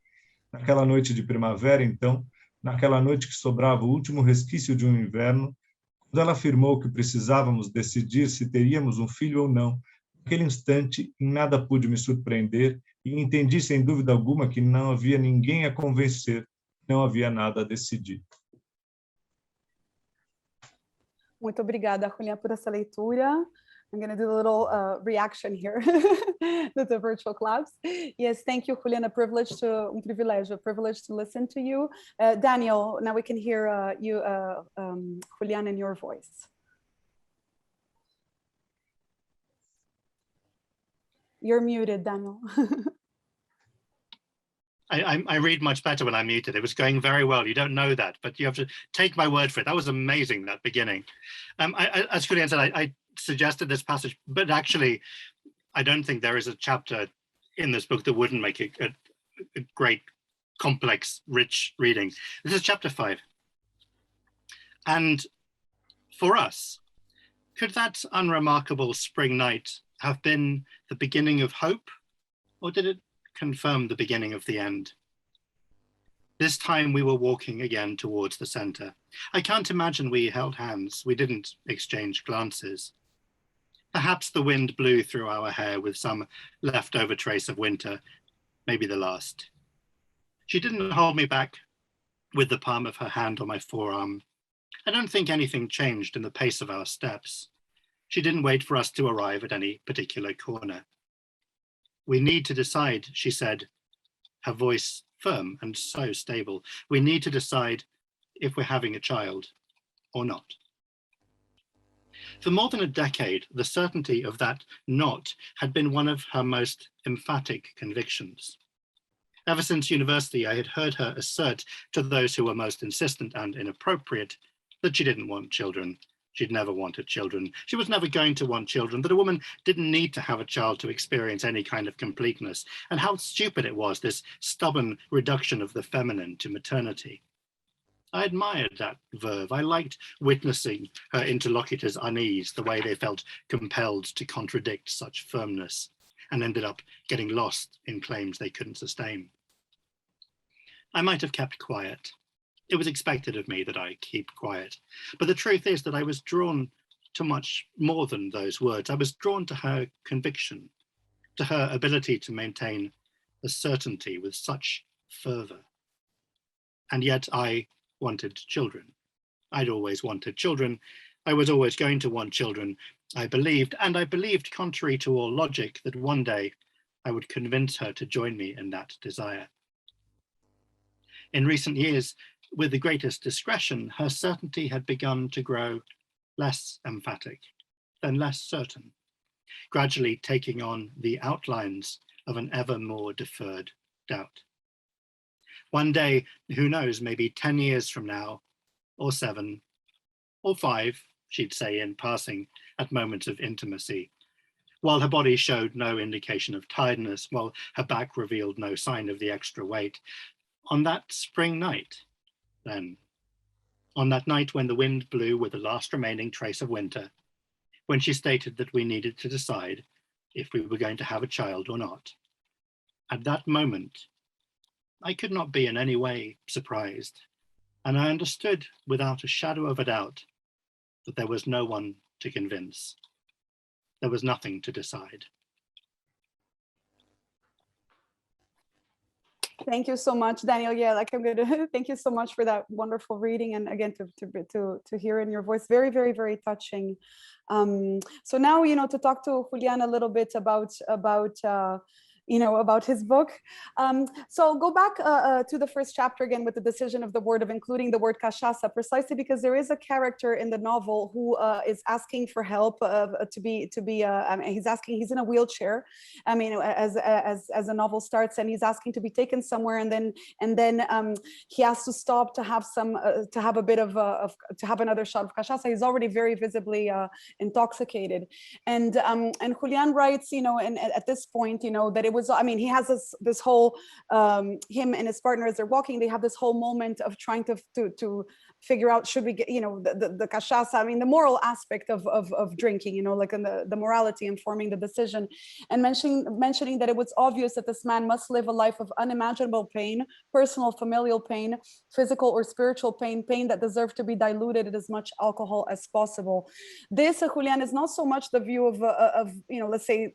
Naquela noite de primavera, então, naquela noite que sobrava o último resquício de um inverno, quando ela afirmou que precisávamos decidir se teríamos um filho ou não, naquele instante, em nada pude me surpreender e entendi sem dúvida alguma que não havia ninguém a convencer, não havia nada a decidir. Muito obrigada, Julián, por essa leitura. I'm going to do a little reaction here to the virtual class. Yes, thank you, Julián. A privilege to listen to you. Daniel, now we can hear you, Julián, in your voice. You're muted, Daniel. I read much better when I'm muted. It was going very well. You don't know that, but you have to take my word for it. That was amazing, that beginning. As Julián said, I suggested this passage, but actually, I don't think there is a chapter in this book that wouldn't make it a great, complex, rich reading. This is chapter 5. And for us, could that unremarkable spring night have been the beginning of hope, or did it confirm the beginning of the end? This time we were walking again towards the center. I can't imagine we held hands. We didn't exchange glances. Perhaps the wind blew through our hair with some leftover trace of winter, maybe the last. She didn't hold me back with the palm of her hand on my forearm. I don't think anything changed in the pace of our steps. She didn't wait for us to arrive at any particular corner. We need to decide, she said, her voice firm and so stable. We need to decide if we're having a child or not. For more than a decade, the certainty of that not had been one of her most emphatic convictions. Ever since university, I had heard her assert to those who were most insistent and inappropriate that she didn't want children. She'd never wanted children. She was never going to want children, that a woman didn't need to have a child to experience any kind of completeness, and how stupid it was, this stubborn reduction of the feminine to maternity. I admired that verve. I liked witnessing her interlocutors' unease, the way they felt compelled to contradict such firmness, and ended up getting lost in claims they couldn't sustain. I might have kept quiet. It was expected of me that I keep quiet. But the truth is that I was drawn to much more than those words. I was drawn to her conviction, to her ability to maintain the certainty with such fervor. And yet I wanted children. I'd always wanted children. I was always going to want children, I believed, and I believed, contrary to all logic, that one day I would convince her to join me in that desire. In recent years, with the greatest discretion, her certainty had begun to grow less emphatic, then less certain, gradually taking on the outlines of an ever more deferred doubt. One day, who knows, maybe 10 years from now, or 7, or 5, she'd say in passing at moments of intimacy, while her body showed no indication of tiredness, while her back revealed no sign of the extra weight. On that spring night, then, on that night when the wind blew with the last remaining trace of winter, when she stated that we needed to decide if we were going to have a child or not. At that moment, I could not be in any way surprised, and I understood without a shadow of a doubt that there was no one to convince. There was nothing to decide. Thank you so much, Daniel. Yeah, like I'm going to thank you so much for that wonderful reading, and again to hear in your voice, very, very, very touching. So now, to talk to Julián a little bit about his book. So go back to the first chapter again with the decision of the word, of including the word cachaça, precisely because there is a character in the novel who is asking for help he's in a wheelchair. I mean, as the novel starts, and he's asking to be taken somewhere, and then he has to stop to have a bit of to have another shot of cachaça. He's already very visibly intoxicated, and Julián writes, and at this point, that it was, I mean, he has this whole, him and his partner, as they're walking, they have this whole moment of trying to figure out, should we get, the cachaça, I mean, the moral aspect of drinking, like in the morality informing the decision, and mentioning that it was obvious that this man must live a life of unimaginable pain, personal, familial pain, physical or spiritual pain that deserved to be diluted in as much alcohol as possible. This, Julián, is not so much the view of let's say,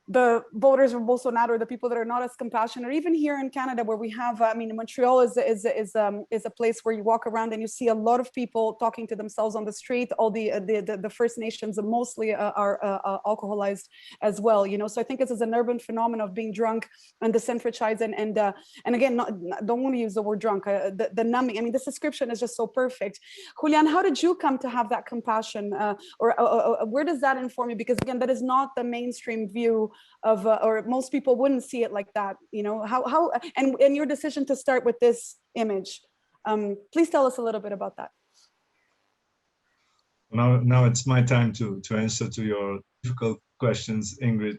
the voters of Bolsonaro, the people that are not as compassionate, or even here in Canada, where we have, I mean, Montreal is a place where you walk around and you see a lot of people talking to themselves on the street. All the First Nations mostly are alcoholized as well, So I think this is an urban phenomenon of being drunk and disenfranchised, and again, don't want to use the word drunk, the numbing. I mean, this description is just so perfect. Julián, how did you come to have that compassion, or where does that inform you? Because again, that is not the mainstream view of, or most people wouldn't see it like that, how and your decision to start with this image. Please tell us a little bit about that. Now it's my time to answer to your difficult questions, Ingrid.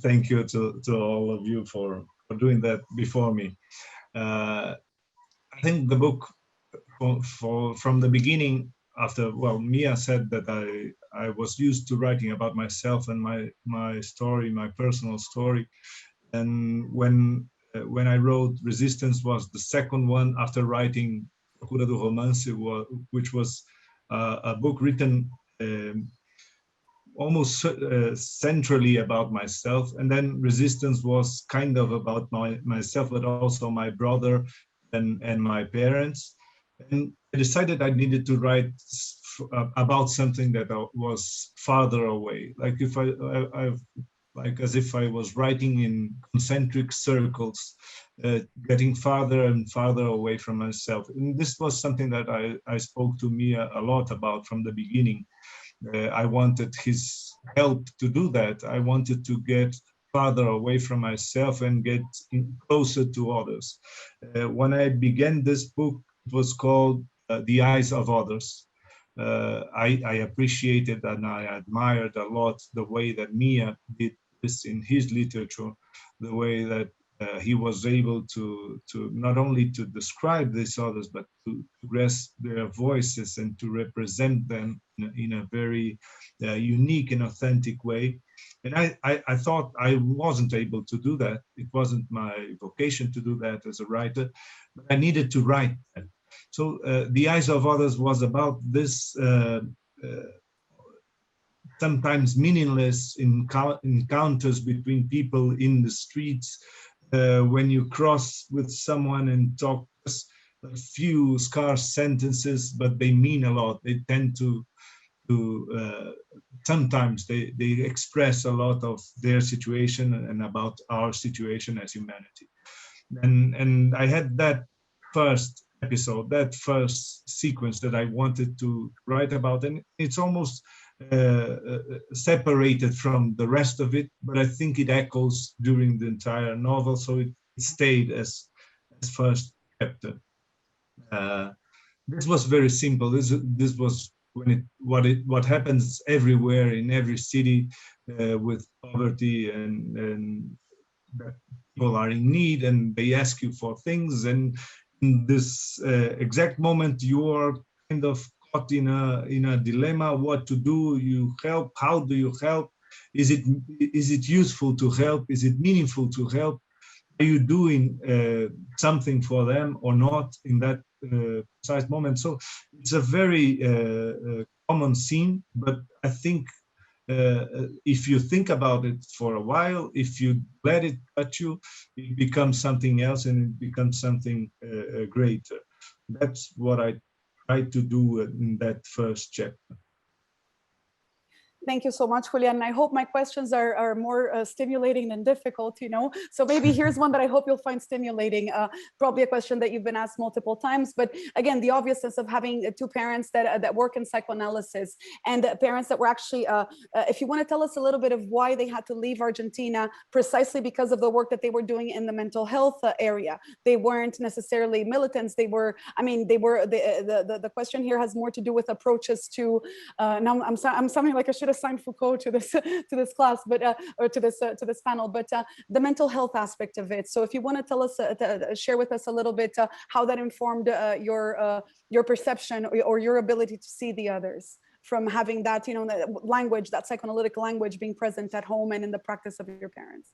Thank you to all of you for doing that before me. I think the book, from the beginning, after, Mia said that I was used to writing about myself and my story, my personal story. And when I wrote Resistance, was the second one after writing Procura do Romance, which was a book written almost centrally about myself. And then Resistance was kind of about myself, but also my brother and my parents. And I decided I needed to write about something that was farther away, like as if I was writing in concentric circles, getting farther and farther away from myself. And this was something that I spoke to Mia a lot about from the beginning. I wanted his help to do that. I wanted to get farther away from myself and get closer to others. When I began this book, it was called The Eyes of Others. I appreciated and I admired a lot the way that Mia did this in his literature, the way that he was able to not only to describe these others, but to grasp their voices and to represent them in a very unique and authentic way. And I thought I wasn't able to do that. It wasn't my vocation to do that as a writer, but I needed to write that. So The Eyes of Others was about this sometimes meaningless encounters between people in the streets, when you cross with someone and talk just a few scarce sentences, but they mean a lot. They tend to sometimes they express a lot of their situation and about our situation as humanity. And I had that first episode, that first sequence that I wanted to write about, and it's almost separated from the rest of it, but I think it echoes during the entire novel, so it stayed as first chapter. This was very simple. This was what happens everywhere in every city with poverty and that people are in need and they ask you for things, and in this exact moment you are kind of caught in a dilemma, what to do. You help, how do you help? Is it useful to help? Is it meaningful to help? Are you doing something for them or not in that precise moment? So it's a very common scene, but I think if you think about it for a while, if you let it touch you, it becomes something else, and it becomes something greater. That's what I tried to do in that first chapter. Thank you so much, Julian. I hope my questions are more stimulating than difficult, you know. So maybe here's one that I hope you'll find stimulating. Probably a question that you've been asked multiple times, but again, the obviousness of having two parents that work in psychoanalysis, and parents that were actually, if you want to tell us a little bit of why they had to leave Argentina, precisely because of the work that they were doing in the mental health area. They weren't necessarily militants. They were, the question here has more to do with approaches to, now I'm sounding like I should have signed Foucault to this class, but or to this panel, but the mental health aspect of it. So if you want to tell us, share with us a little bit how that informed your perception or your ability to see the others from having that, you know, that language, that psychoanalytic language being present at home and in the practice of your parents.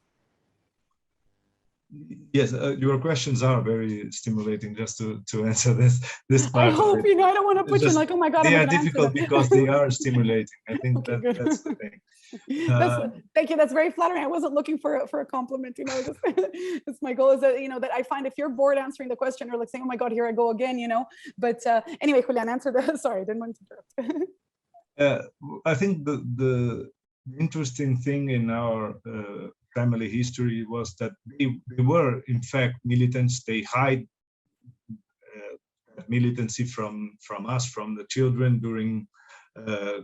Yes, your questions are very stimulating. Just to answer this part. I hope, you know, I don't want to put you like, oh my God, they are difficult because they are stimulating. I think okay, that's the thing. Thank you. That's very flattering. I wasn't looking for a compliment. You know, just my goal is that, you know, that I find if you're bored answering the question or like saying, oh my God, here I go again, you know. But anyway, Julian, answer the. Sorry, I didn't want to interrupt. I think the interesting thing in our family history was that they were in fact militants. They hide militancy from us, from the children during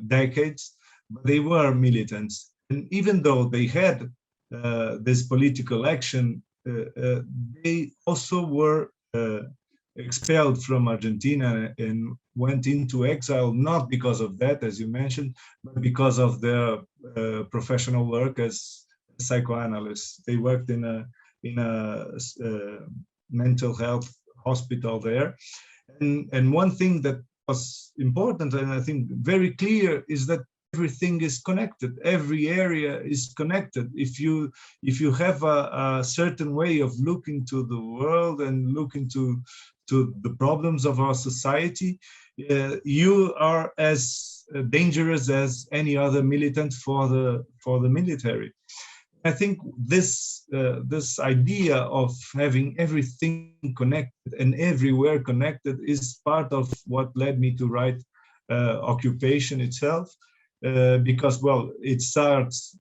decades, but they were militants. And even though they had this political action, they also were expelled from Argentina and went into exile, not because of that, as you mentioned, but because of their professional work as psychoanalysts. They worked in a mental health hospital there. And one thing that was important and I think very clear is that everything is connected. Every area is connected. If you have a certain way of looking to the world and looking to the problems of our society, you are as dangerous as any other militant for the military. I think this idea of having everything connected and everywhere connected is part of what led me to write Occupation itself, because, well, it starts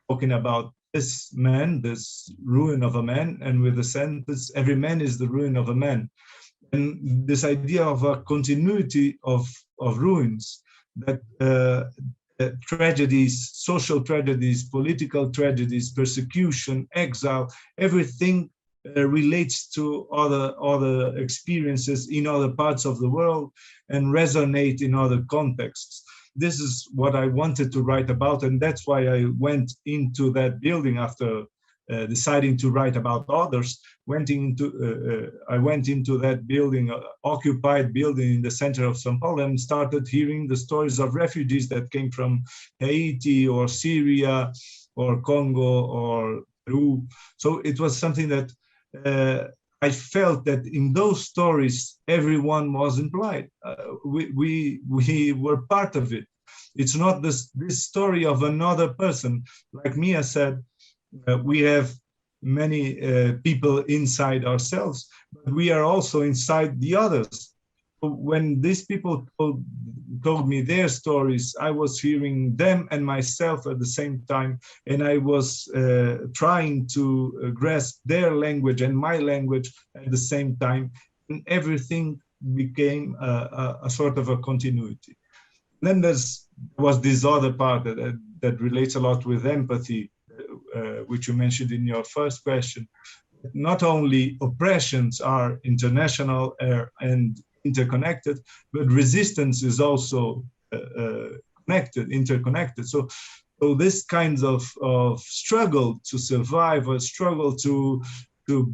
talking about this man, this ruin of a man, and with the sentence, every man is the ruin of a man. And this idea of a continuity of ruins, that tragedies, social tragedies, political tragedies, persecution, exile, everything relates to other experiences in other parts of the world and resonate in other contexts. This is what I wanted to write about, and that's why I went into that building after deciding to write about others. I went into that building, occupied building in the center of São Paulo, and started hearing the stories of refugees that came from Haiti or Syria or Congo or Peru. So it was something that I felt that in those stories, everyone was implied. We were part of it. It's not this story of another person. Like Mia said, we have many people inside ourselves, but we are also inside the others. when these people told me their stories, I was hearing them and myself at the same time, and I was trying to grasp their language and my language at the same time, and everything became a sort of a continuity. Then was this other part that relates a lot with empathy, which you mentioned in your first question. Not only oppressions are international and interconnected, but resistance is also interconnected. So this kind of struggle to survive, a struggle to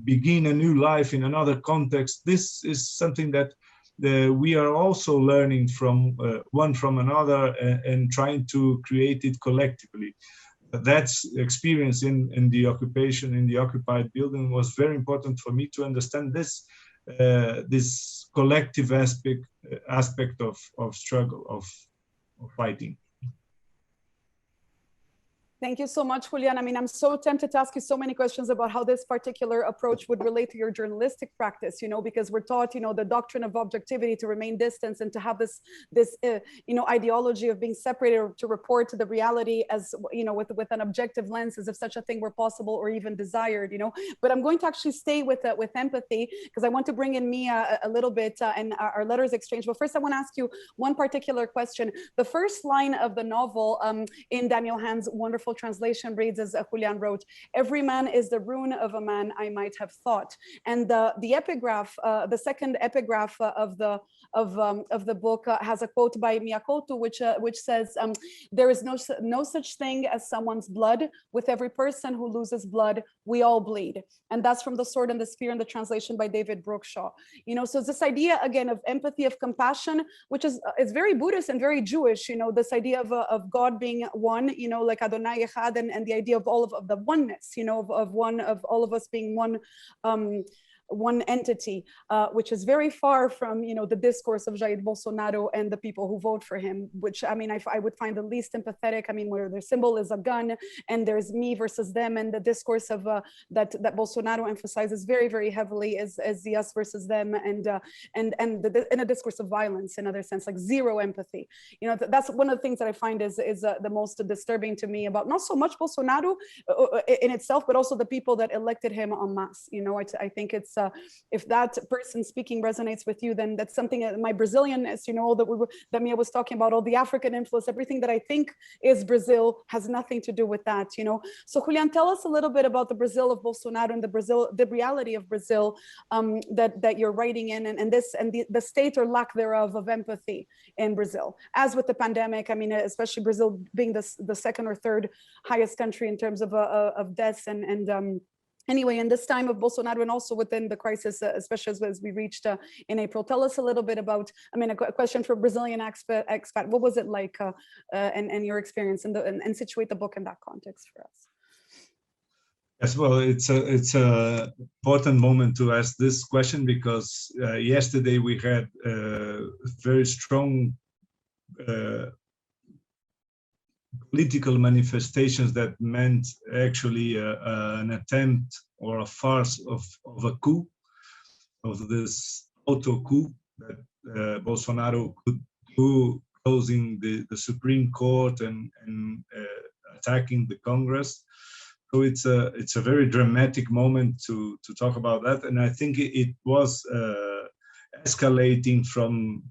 begin a new life in another context, this is something that we are also learning from one from another and trying to create it collectively. That experience in the occupation, in the occupied building, was very important for me to understand this collective aspect of struggle, of fighting. Thank you so much, Julian. I mean, I'm so tempted to ask you so many questions about how this particular approach would relate to your journalistic practice, because we're taught, the doctrine of objectivity, to remain distant and to have this ideology of being separated, or to report to the reality as, with an objective lens, as if such a thing were possible or even desired, But I'm going to actually stay with empathy, because I want to bring in Mia a little bit and our letters exchange. But first, I want to ask you one particular question. The first line of the novel in Daniel Hahn's wonderful translation reads, as Julian wrote, "Every man is the ruin of a man I might have thought." And the epigraph, the second epigraph of the book has a quote by Mia Couto, which says, "There is no such thing as someone's blood. With every person who loses blood, we all bleed." And that's from The Sword and the Spear in the translation by David Brookshaw. So it's this idea again of empathy, of compassion, which is very Buddhist and very Jewish. This idea of God being one, like Adonai Echad, and the idea of all of the oneness, of all of us being one entity, which is very far from, the discourse of Jair Bolsonaro and the people who vote for him, which, I mean, I would find the least empathetic. I mean, where their symbol is a gun and there's me versus them, and the discourse of that Bolsonaro emphasizes very, very heavily is the us versus them, and in a discourse of violence, in other sense, like zero empathy. That's one of the things that I find is the most disturbing to me about not so much Bolsonaro in itself, but also the people that elected him en masse. I think it's if that person speaking resonates with you, then that's something. My Brazilianness, that Mia was talking about, all the African influence, everything that I think is Brazil has nothing to do with that. So Julian, tell us a little bit about the Brazil of Bolsonaro and the reality of Brazil that you're writing in, and the state or lack thereof of empathy in Brazil, as with the pandemic. I mean, especially Brazil being the second or third highest country in terms of deaths and anyway, in this time of Bolsonaro, and also within the crisis, especially as we reached in April, tell us a little bit about, I mean, a question for Brazilian expat. What was it like and your experience, and situate the book in that context for us? Yes, well, it's a important moment to ask this question, because yesterday we had very strong political manifestations that meant actually an attempt or a farce of a coup, of this auto coup that Bolsonaro could do, closing the Supreme Court and attacking the Congress. So it's a very dramatic moment to talk about that, and I think it was escalating from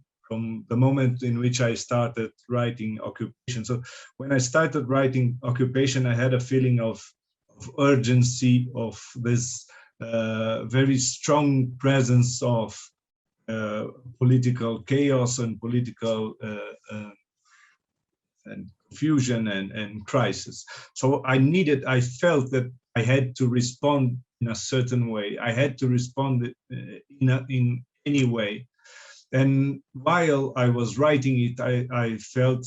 the moment in which I started writing Occupation. So when I started writing Occupation, I had a feeling of urgency, of this very strong presence of political chaos and political and confusion and crisis. So I felt that I had to respond in a certain way. I had to respond in any way. And while I was writing it, I felt,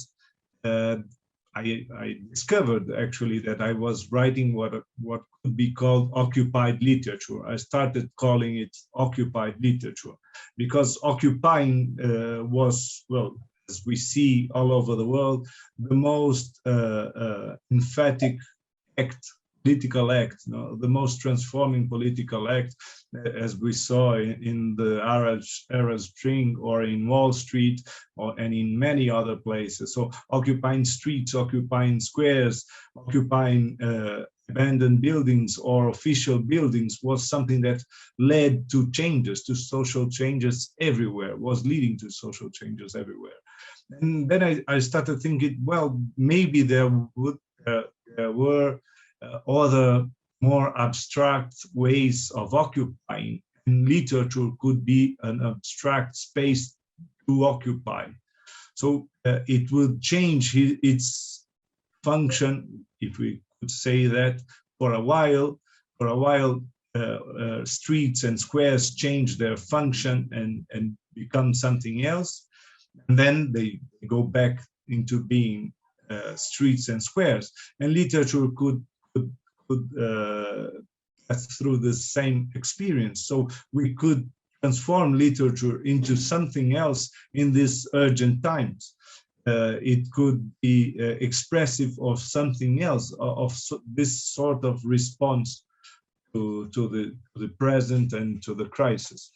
I discovered actually that I was writing what could be called occupied literature. I started calling it occupied literature, because occupying was, well, as we see all over the world, the most emphatic act political act, the most transforming political act, as we saw in the Arab Spring or in Wall Street and in many other places. So occupying streets, occupying squares, occupying abandoned buildings or official buildings was something that led to changes, to social changes everywhere, was leading to social changes everywhere. And then I started thinking, well, maybe there were other more abstract ways of occupying, and literature could be an abstract space to occupy. So it would change its function, if we could say that. For a while, streets and squares change their function and become something else, and then they go back into being streets and squares. And literature could pass through the same experience. So we could transform literature into something else in these urgent times. It could be expressive of something else, of this sort of response to the present and to the crisis,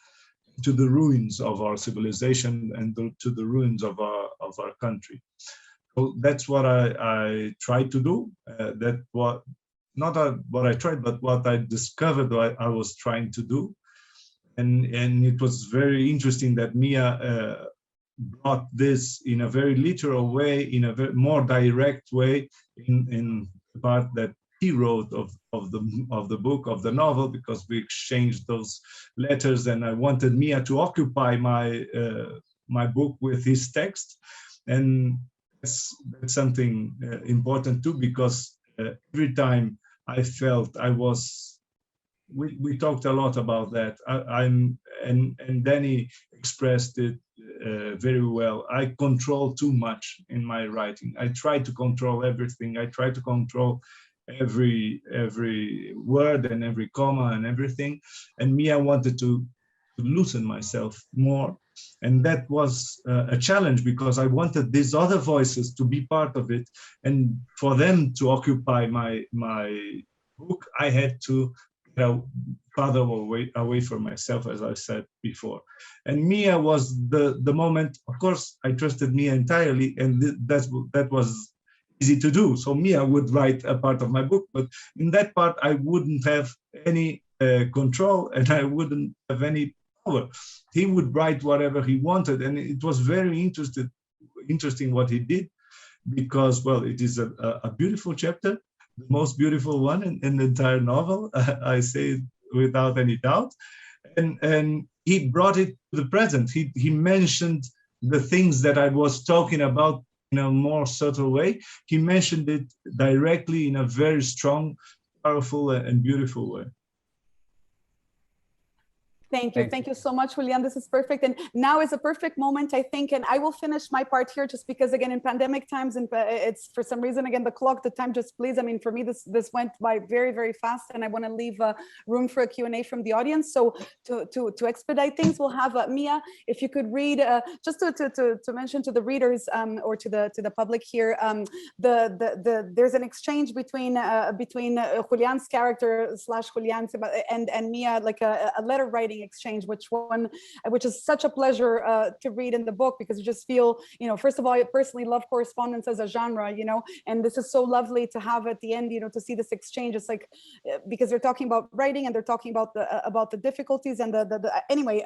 to the ruins of our civilization and to the ruins of our country. So that's what I tried to do. Not what I tried, but what I discovered I was trying to do. And it was very interesting that Mia brought this in a very literal way, in a very more direct way, in the part that he wrote of the book, of the novel, because we exchanged those letters, and I wanted Mia to occupy my book with his text. And that's something important too, because every time I felt I was, we talked a lot about that. And Danny expressed it very well. I control too much in my writing. I try to control everything. I try to control every word and every comma and everything. And Mia wanted to loosen myself more. And that was a challenge, because I wanted these other voices to be part of it. And for them to occupy my book, I had to farther away from myself, as I said before. And Mia was the moment. Of course, I trusted Mia entirely, and that was easy to do. So Mia would write a part of my book, but in that part, I wouldn't have any control, and I wouldn't have any power. He would write whatever he wanted, and it was very interesting what he did, because, well, it is a beautiful chapter, the most beautiful one in the entire novel. I say it without any doubt. And he brought it to the present. He mentioned the things that I was talking about in a more subtle way. He mentioned it directly in a very strong, powerful, and beautiful way. Thank you. Thank you so much, Julian. This is perfect. And now is a perfect moment, I think, and I will finish my part here, just because, again, in pandemic times, and it's for some reason, again, the time just flees. I mean, for me, this went by very, very fast, and I want to leave room for a Q&A from the audience. So to expedite things, we'll have Mia, if you could read, just to mention to the readers or to the public here, there's an exchange between Julian's character / Julian and Mia, like a letter writing exchange, which is such a pleasure to read in the book, because you just feel, first of all, I personally love correspondence as a genre, and this is so lovely to have at the end, to see this exchange. It's like, because they're talking about writing, and they're talking about the difficulties and anyway,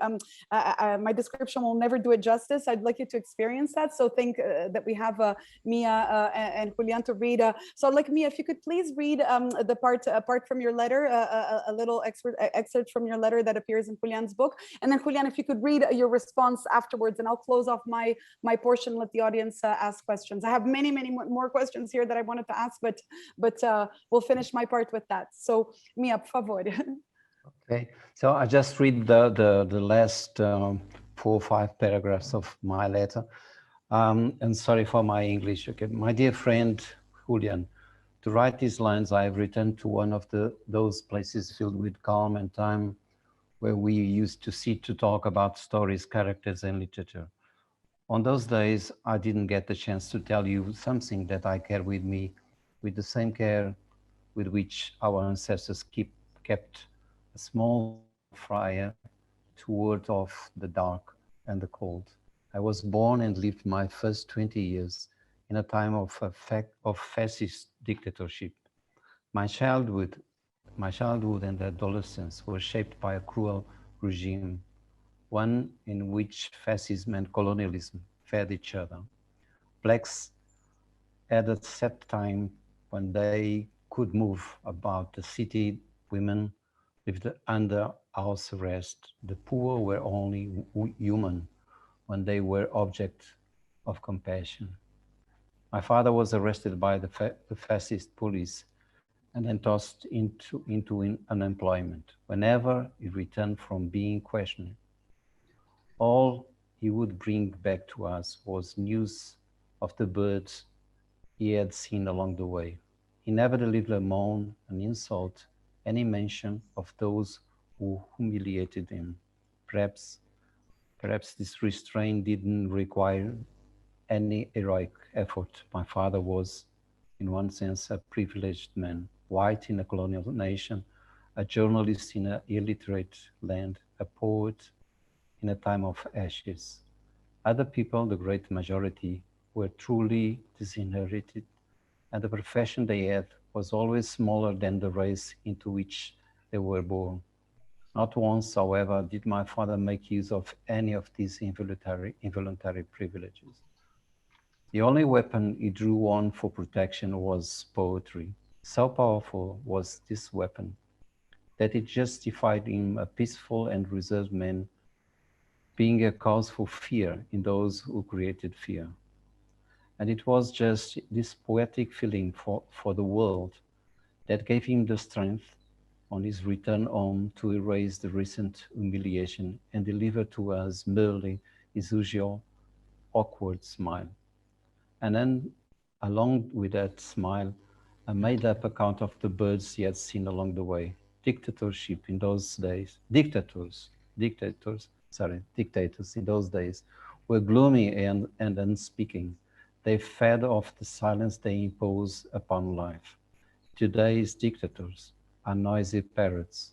my description will never do it justice. I'd like you to experience that. So think that we have Mia and Julian to read. So I'd like, Mia, if you could please read the part from your letter, a little excerpt from your letter that appears in Julian's book, and then Julian, if you could read your response afterwards, and I'll close off my portion, let the audience ask questions. I have many more questions here that I wanted to ask, but we'll finish my part with that. So Mia, por favor. Okay, so I just read the last 4 or 5 paragraphs of my letter, and sorry for my English. Okay, my dear friend Julian, to write these lines, I have returned to one of those places filled with calm and time, where we used to sit to talk about stories, characters, and literature. On those days, I didn't get the chance to tell you something that I carry with me with the same care with which our ancestors kept a small fire to ward off the dark and the cold. I was born and lived my first 20 years in a time of fascist dictatorship. My childhood and adolescence were shaped by a cruel regime, one in which fascism and colonialism fed each other. Blacks had a set time when they could move about the city. Women lived under house arrest. The poor were only human when they were object of compassion. My father was arrested by the fascist police and then tossed into unemployment. Whenever he returned from being questioned, all he would bring back to us was news of the birds he had seen along the way. He never delivered a moan, an insult, any mention of those who humiliated him. Perhaps this restraint didn't require any heroic effort. My father was, in one sense, a privileged man, white in a colonial nation, a journalist in an illiterate land, a poet in a time of ashes. Other people, the great majority, were truly disinherited, and the profession they had was always smaller than the race into which they were born. Not once, however, did my father make use of any of these involuntary privileges. The only weapon he drew on for protection was poetry. So powerful was this weapon that it justified him, a peaceful and reserved man, being a cause for fear in those who created fear. And it was just this poetic feeling for the world that gave him the strength on his return home to erase the recent humiliation and deliver to us merely his usual awkward smile. And then, along with that smile, a made-up account of the birds he had seen along the way. Dictators in those days were gloomy and unspeaking. They fed off the silence they impose upon life. Today's dictators are noisy parrots.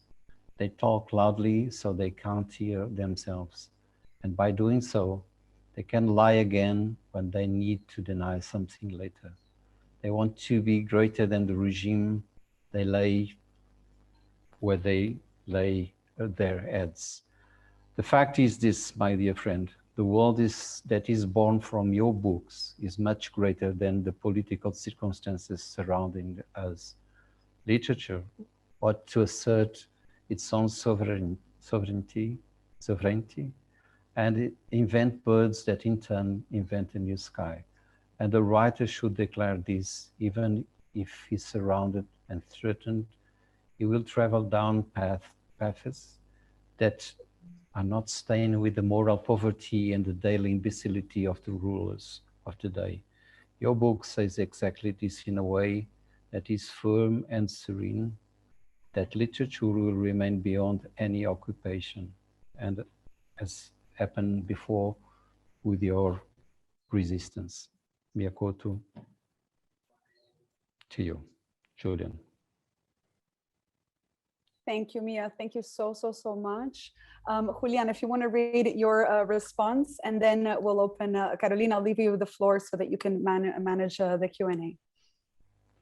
They talk loudly so they can't hear themselves. And by doing so, they can lie again when they need to deny something later. They want to be greater than the regime they lay where they lay their heads. The fact is this, my dear friend, the world that is born from your books is much greater than the political circumstances surrounding us. Literature ought to assert its own sovereignty, and invent birds that in turn invent a new sky. And the writer should declare this, even if he's surrounded and threatened, he will travel down paths that are not stained with the moral poverty and the daily imbecility of the rulers of the day. Your book says exactly this in a way that is firm and serene, that literature will remain beyond any occupation, and as happened before with your resistance. Mia Couto, to you, Julian. Thank you, Mia. Thank you so much. Julian, if you want to read your response, and then we'll open, Carolina, I'll leave you the floor so that you can manage the Q&A.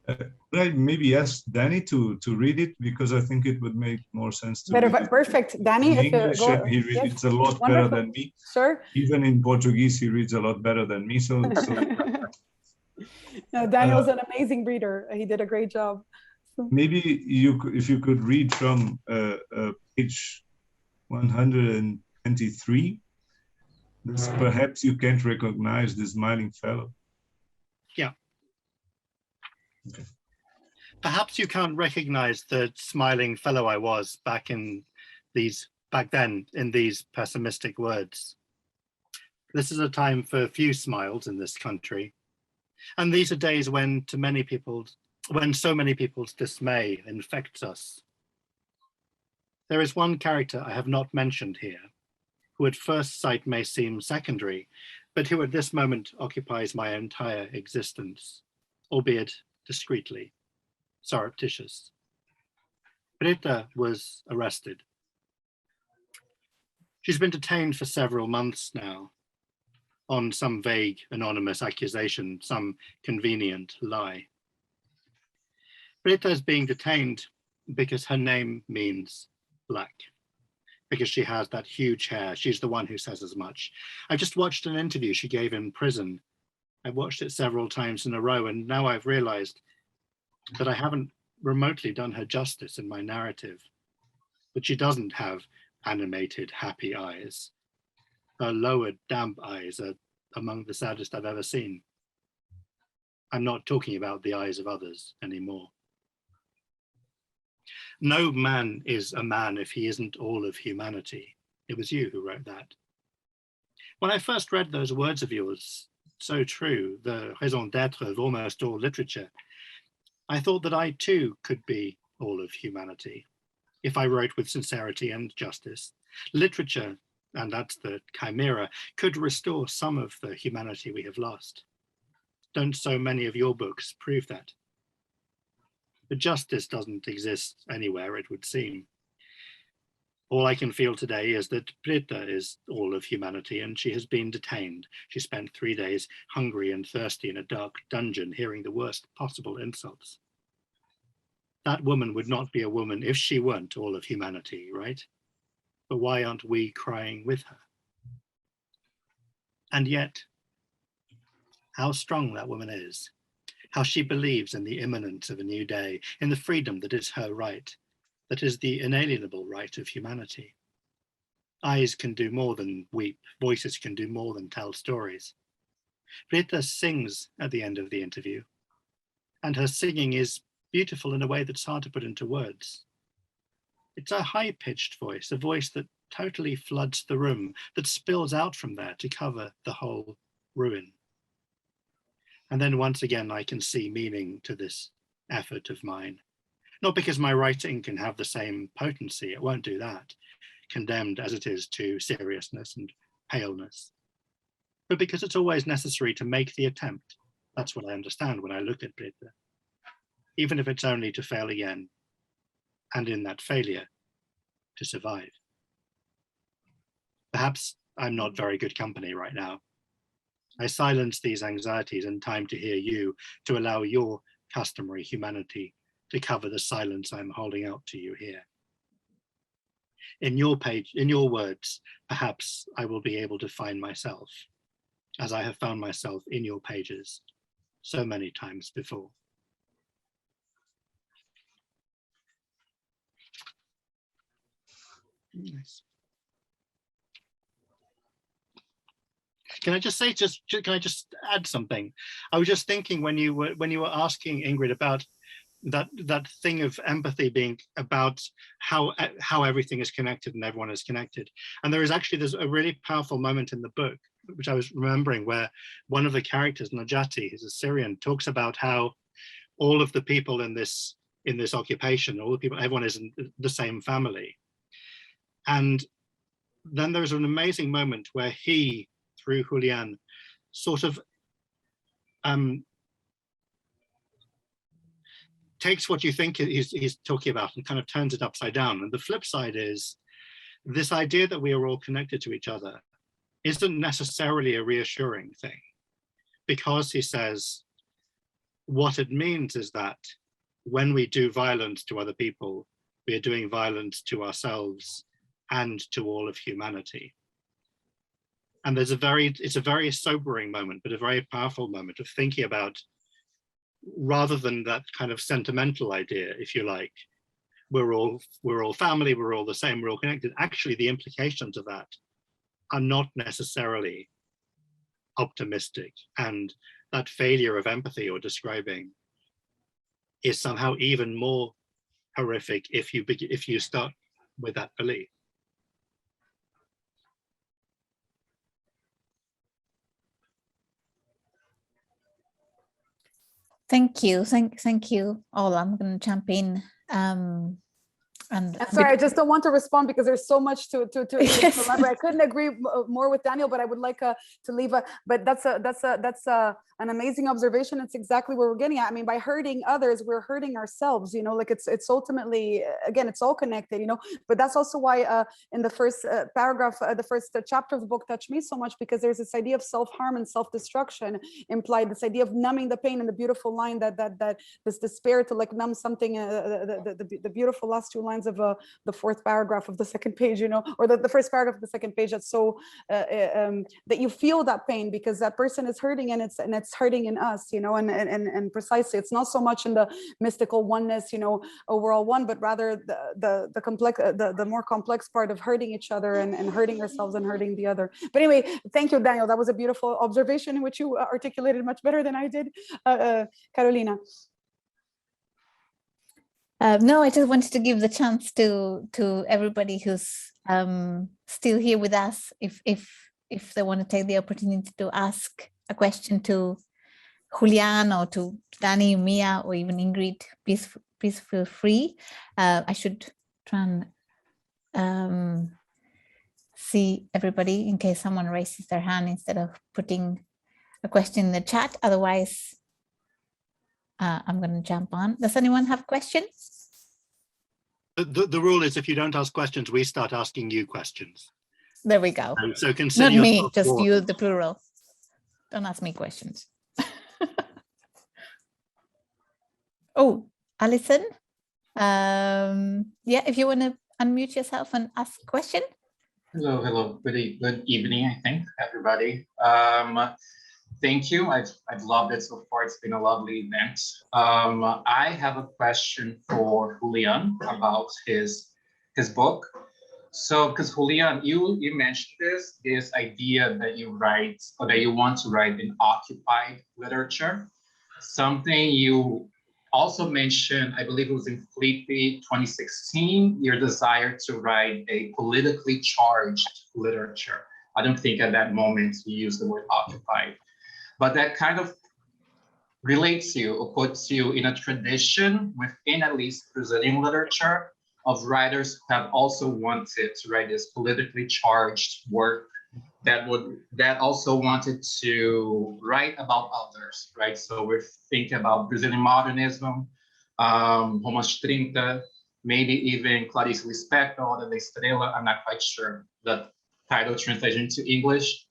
Could I maybe ask Danny to read it, because I think it would make more sense to better. read it Danny, in English, and he reads a lot better than me. Sure. Even in Portuguese, he reads a lot better than me. So no, Daniel's an amazing reader. He did a great job. Maybe if you could read from page 123, perhaps you can't recognize the smiling fellow. Yeah. Okay. Perhaps you can't recognize the smiling fellow I was back then in these pessimistic words. This is a time for few smiles in this country. And these are days when so many people's dismay infects us. There is one character I have not mentioned here, who at first sight may seem secondary, but who at this moment occupies my entire existence, albeit discreetly. surreptitious. Preta was arrested. She's been detained for several months now on some vague anonymous accusation, some convenient lie. Preta is being detained because her name means black, because she has that huge hair. She's the one who says as much. I just watched an interview she gave in prison. I watched it several times in a row, and now I've realized that I haven't remotely done her justice in my narrative, that she doesn't have animated, happy eyes. Her lowered, damp eyes are among the saddest I've ever seen. I'm not talking about the eyes of others anymore. No man is a man if he isn't all of humanity. It was you who wrote that. When I first read those words of yours, so true, the raison d'être of almost all literature, I thought that I too could be all of humanity if I wrote with sincerity and justice. Literature, and that's the chimera, could restore some of the humanity we have lost. Don't so many of your books prove that? But justice doesn't exist anywhere, it would seem. All I can feel today is that Preta is all of humanity, and she has been detained. She spent 3 days hungry and thirsty in a dark dungeon, hearing the worst possible insults. That woman would not be a woman if she weren't all of humanity, right? But why aren't we crying with her? And yet, how strong that woman is, how she believes in the imminence of a new day, in the freedom that is her right, that is the inalienable right of humanity. Eyes can do more than weep, voices can do more than tell stories. Preta sings at the end of the interview, and her singing is beautiful in a way that's hard to put into words. It's a high-pitched voice, a voice that totally floods the room, that spills out from there to cover the whole ruin. And then once again, I can see meaning to this effort of mine. Not because my writing can have the same potency, it won't do that, condemned as it is to seriousness and paleness, but because it's always necessary to make the attempt. That's what I understand when I look at Preta, even if it's only to fail again, and in that failure, to survive. Perhaps I'm not very good company right now. I silence these anxieties in time to hear you, to allow your customary humanity to cover the silence I'm holding out to you here. In your page, in your words, perhaps I will be able to find myself, as I have found myself in your pages so many times before. Nice. Can I just say, can I just add something? I was just thinking when you were asking Ingrid about that thing of empathy being about how everything is connected and everyone is connected. And there's a really powerful moment in the book, which I was remembering, where one of the characters, Najati, who's a Syrian, talks about how all of the people in this occupation, all the people, everyone is in the same family. And then there's an amazing moment where he, through Julian, sort of takes what you think he's talking about and kind of turns it upside down. And the flip side is this idea that we are all connected to each other isn't necessarily a reassuring thing, because he says what it means is that when we do violence to other people, we are doing violence to ourselves and to all of humanity. And it's a very sobering moment, but a very powerful moment of thinking about, rather than that kind of sentimental idea, if you like, we're all family, we're all the same, we're all connected. Actually, the implications of that are not necessarily optimistic, and that failure of empathy or describing is somehow even more horrific if you start with that belief. Thank you, thank you all. I'm going to jump in. And sorry, I just don't want to respond because there's so much to Yes. elaborate. I couldn't agree more with Daniel, but I would like to leave but that's an amazing observation. It's exactly where we're getting at. I mean, by hurting others, we're hurting ourselves, you know, like it's ultimately, again, it's all connected, you know, but that's also why in the first paragraph, the first chapter of the book touched me so much, because there's this idea of self-harm and self-destruction implied, this idea of numbing the pain, and the beautiful line that this despair to like numb something, the beautiful last two lines of the fourth paragraph of the second page, you know, or the first paragraph of the second page, that's so that you feel that pain because that person is hurting, and it's hurting in us, you know, and precisely, it's not so much in the mystical oneness, you know, overall one, but rather the complex, the more complex part of hurting each other and hurting ourselves and hurting the other. But anyway, thank you, Daniel. That was a beautiful observation in which you articulated much better than I did. Carolina. No, I just wanted to give the chance to everybody who's still here with us, if they want to take the opportunity to ask a question to Julian or to Danny, Mia, or even Ingrid, please feel free. I should try and see everybody in case someone raises their hand instead of putting a question in the chat. Otherwise, I'm going to jump on. Does anyone have questions? The rule is if you don't ask questions, we start asking you questions. There we go. So consider not me, yourself just warned. you, the plural. Don't ask me questions. Oh, Alison. Yeah, if you want to unmute yourself and ask a question. Hello. Good evening, I think, everybody. Thank you. I've loved it so far. It's been a lovely event. I have a question for Julian about his book. So, because Julian, you mentioned this idea that you write, or that you want to write in occupied literature. Something you also mentioned, I believe it was in Fleetly 2016, your desire to write a politically charged literature. I don't think at that moment you used the word occupied, but that kind of relates you or puts you in a tradition within at least Brazilian literature of writers who have also wanted to write this politically charged work that also wanted to write about others, right? So we're thinking about Brazilian modernism, Romance 30, maybe even Clarice Lispector, Hora da Estrela. I'm not quite sure the title translation to English.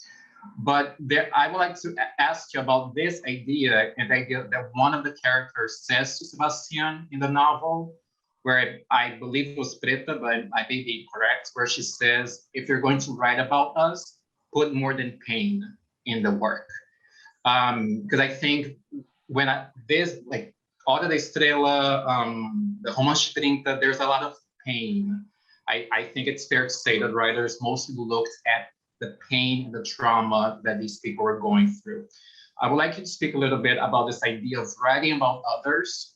But I would like to ask you about this idea, and the idea that one of the characters says to Sebastián in the novel, where I believe it was Preta, but I may be incorrect, where she says, if you're going to write about us, put more than pain in the work. Because I think when like Hora da Estrela, the Romance 30, there's a lot of pain. I think it's fair to say that writers mostly looked at the pain and the trauma that these people are going through. I would like you to speak a little bit about this idea of writing about others'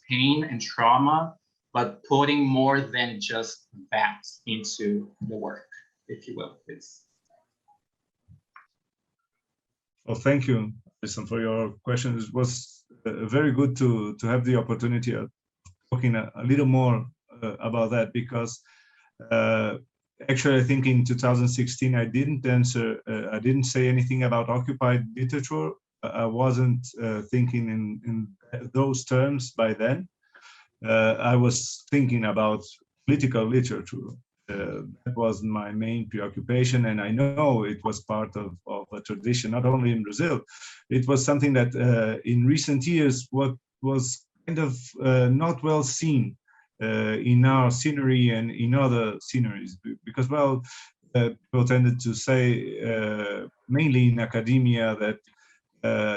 pain and trauma, but putting more than just that into the work, if you will, please. Well, thank you, Alison, for your question. It was very good to have the opportunity of talking a little more about that, because actually, I think in 2016, I didn't say anything about occupied literature. I wasn't thinking in those terms by then. I was thinking about political literature. That was my main preoccupation, and I know it was part of a tradition, not only in Brazil. It was something that in recent years was kind of not well seen in our scenery and in other sceneries, because, well, people tended to say, mainly in academia, that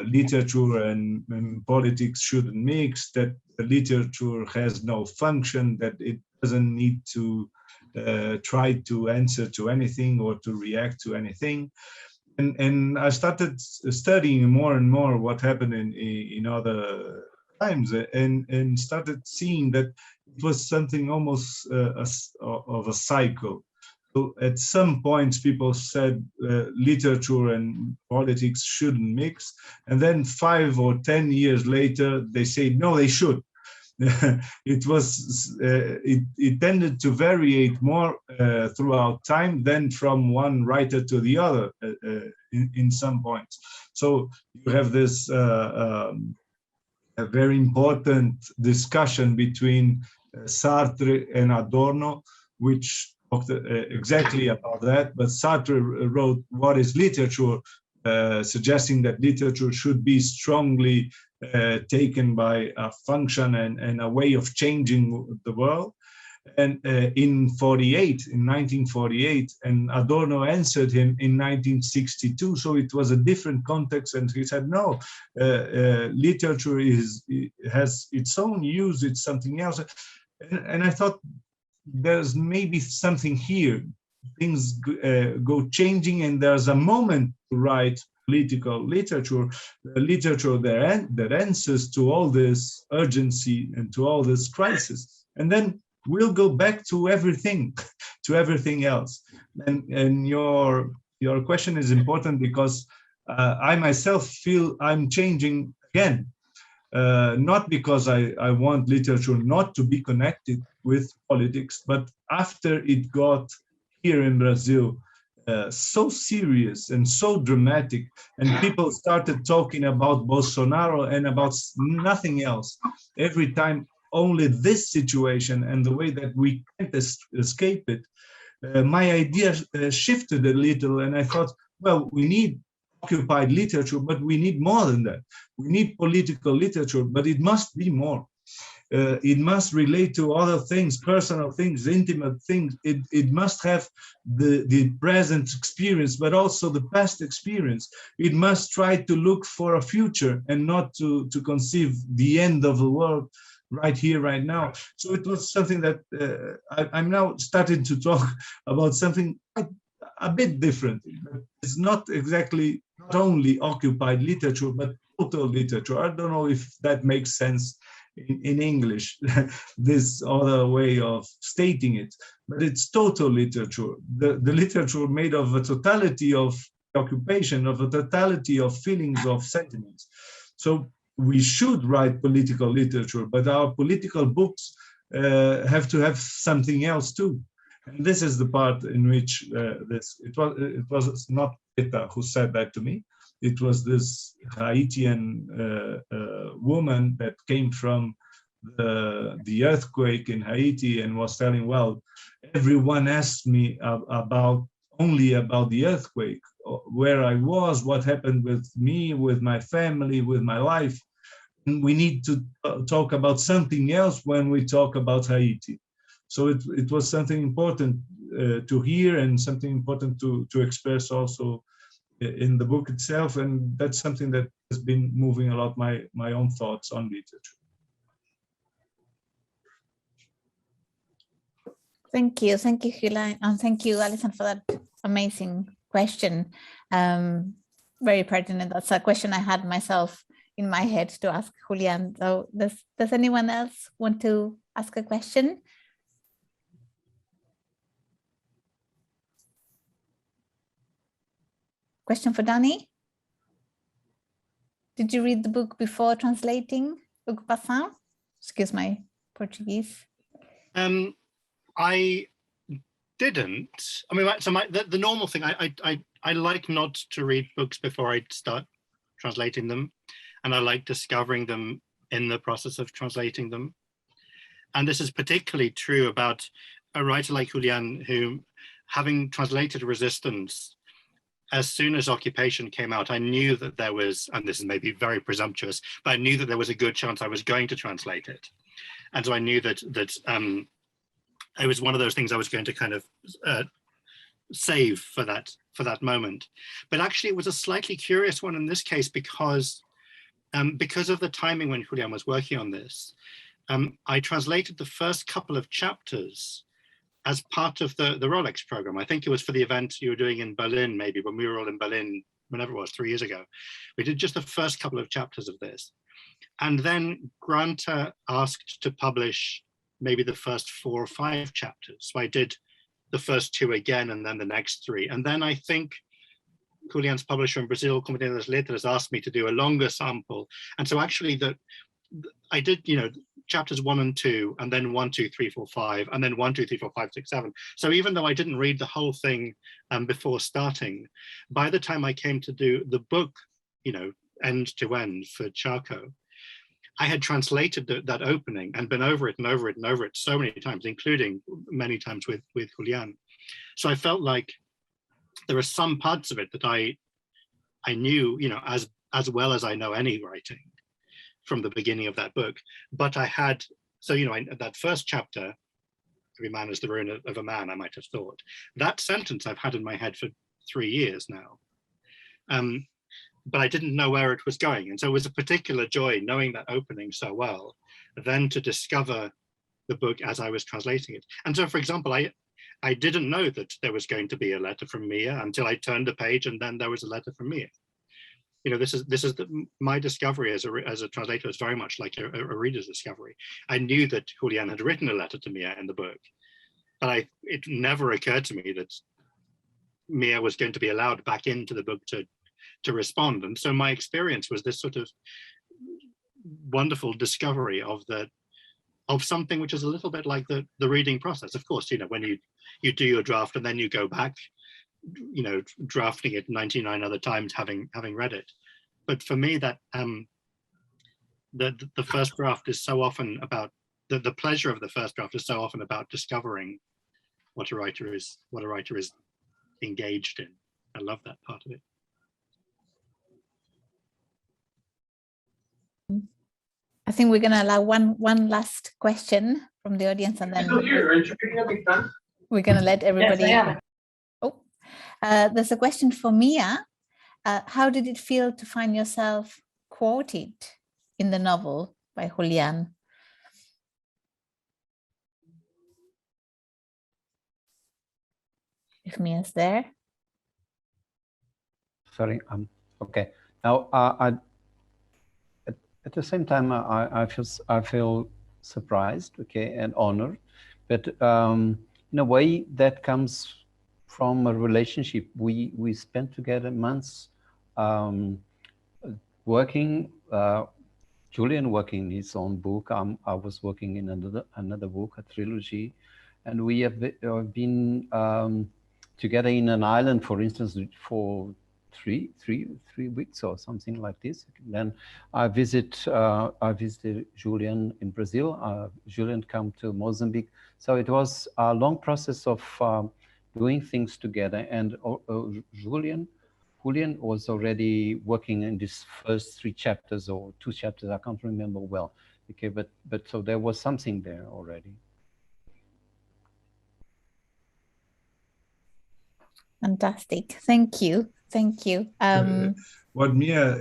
literature and politics shouldn't mix, that the literature has no function, that it doesn't need to try to answer to anything or to react to anything. And I started studying more and more what happened in other times, and started seeing that it was something almost of a cycle. So at some points, people said literature and politics shouldn't mix, and then 5 or 10 years later, they say no, they should. it tended to variate more throughout time than from one writer to the other in some points. So you have this a very important discussion between Sartre and Adorno, which talked exactly about that. But Sartre wrote "What is Literature?" Suggesting that literature should be strongly taken by a function and a way of changing the world. And in 1948, and Adorno answered him in 1962. So it was a different context, and he said, no, literature has its own use, it's something else. And I thought there's maybe something here. Things go changing, and there's a moment to write political literature, literature that answers to all this urgency and to all this crisis. And then we'll go back to everything, to everything else. And your question is important because I myself feel I'm changing again. Not because I want literature not to be connected with politics, but after it got here in Brazil so serious and so dramatic, and people started talking about Bolsonaro and about nothing else every time, only this situation and the way that we can't escape it, my idea shifted a little, and I thought, well, we need occupied literature, but we need more than that. We need political literature, but it must be more. It must relate to other things, personal things, intimate things. It must have the present experience, but also the past experience. It must try to look for a future and not to conceive the end of the world right here, right now. So it was something that I'm now starting to talk about something a bit different. It's not exactly not only occupied literature, but total literature. I don't know if that makes sense in English, this other way of stating it, but it's total literature. The literature made of a totality of occupation, of a totality of feelings, of sentiments. So we should write political literature, but our political books have to have something else too. And this is the part in which it was not Eta who said that to me. It was this Haitian woman that came from the earthquake in Haiti and was telling, well, everyone asked me only about the earthquake, where I was, what happened with me, with my family, with my life. And we need to talk about something else when we talk about Haiti. So it was something important to hear and something important to express also in the book itself, and that's something that has been moving a lot my own thoughts on literature. Thank you, Julián, and thank you, Alison, for that amazing question. Very pertinent. That's a question I had myself in my head to ask Julián. So does anyone else want to ask a question? Question for Dani? Did you read the book before translating Ocupação? Excuse my Portuguese. I didn't. I mean, so the normal thing, I like not to read books before I start translating them, and I like discovering them in the process of translating them. And this is particularly true about a writer like Julián, who, having translated Resistance, as soon as Occupation came out, I knew that there was, and this is maybe very presumptuous, but I knew that there was a good chance I was going to translate it. And so I knew that it was one of those things I was going to kind of save for that moment. But actually, it was a slightly curious one in this case because of the timing when Julián was working on this. I translated the first couple of chapters as part of the Rolex program. I think it was for the event you were doing in Berlin, maybe when we were all in Berlin, whenever it was, 3 years ago. We did just the first couple of chapters of this. And then Granta asked to publish maybe the first 4 or 5 chapters. So I did the first 2 again, and then the next 3. And then I think Julián's publisher in Brazil, Companhia das Letras, asked me to do a longer sample. And so actually I did, chapters 1 and 2, and then 1, 2, 3, 4, 5, and then 1, 2, 3, 4, 5, 6, 7. So even though I didn't read the whole thing before starting, by the time I came to do the book, you know, end to end for Charco, I had translated that opening and been over it and over it and over it so many times, including many times with Julian. So I felt like there are some parts of it that I knew, you know, as well as I know any writing from the beginning of that book. But I had, so, you know, that first chapter, every man is the ruin of a man, I might have thought. That sentence I've had in my head for 3 years now. But I didn't know where it was going. And so it was a particular joy knowing that opening so well, then to discover the book as I was translating it. And so, for example, I didn't know that there was going to be a letter from Mia until I turned the page and then there was a letter from Mia. You know, this is my discovery as a translator is very much like a reader's discovery. I knew that Julian had written a letter to Mia in the book, but it never occurred to me that Mia was going to be allowed back into the book to respond. And so my experience was this sort of wonderful discovery of something which is a little bit like the reading process. Of course, you know, when you do your draft and then you go back, you know, drafting it 99 other times, having read it. But for me, that the first draft is so often about the pleasure of the first draft is so often about discovering what a writer is engaged in. I love that part of it. I think we're going to allow one last question from the audience, and then we're going to let everybody. Yes, oh, there's a question for Mia. How did it feel to find yourself quoted in the novel by Julian? If Mia's there. Sorry, okay. Now, at the same time, I feel surprised, okay, and honored, but in a way that comes from a relationship. We spent together months working. Julian working his own book. I was working in another book, a trilogy, and we have been together in an island, for instance, for three weeks or something like this. Then I visited Julian in Brazil. Julian came to Mozambique. So it was a long process of doing things together. And Julian was already working in these first 3 chapters or 2 chapters. I can't remember well. Okay, but so there was something there already. Fantastic. Thank you. Thank you. What Mia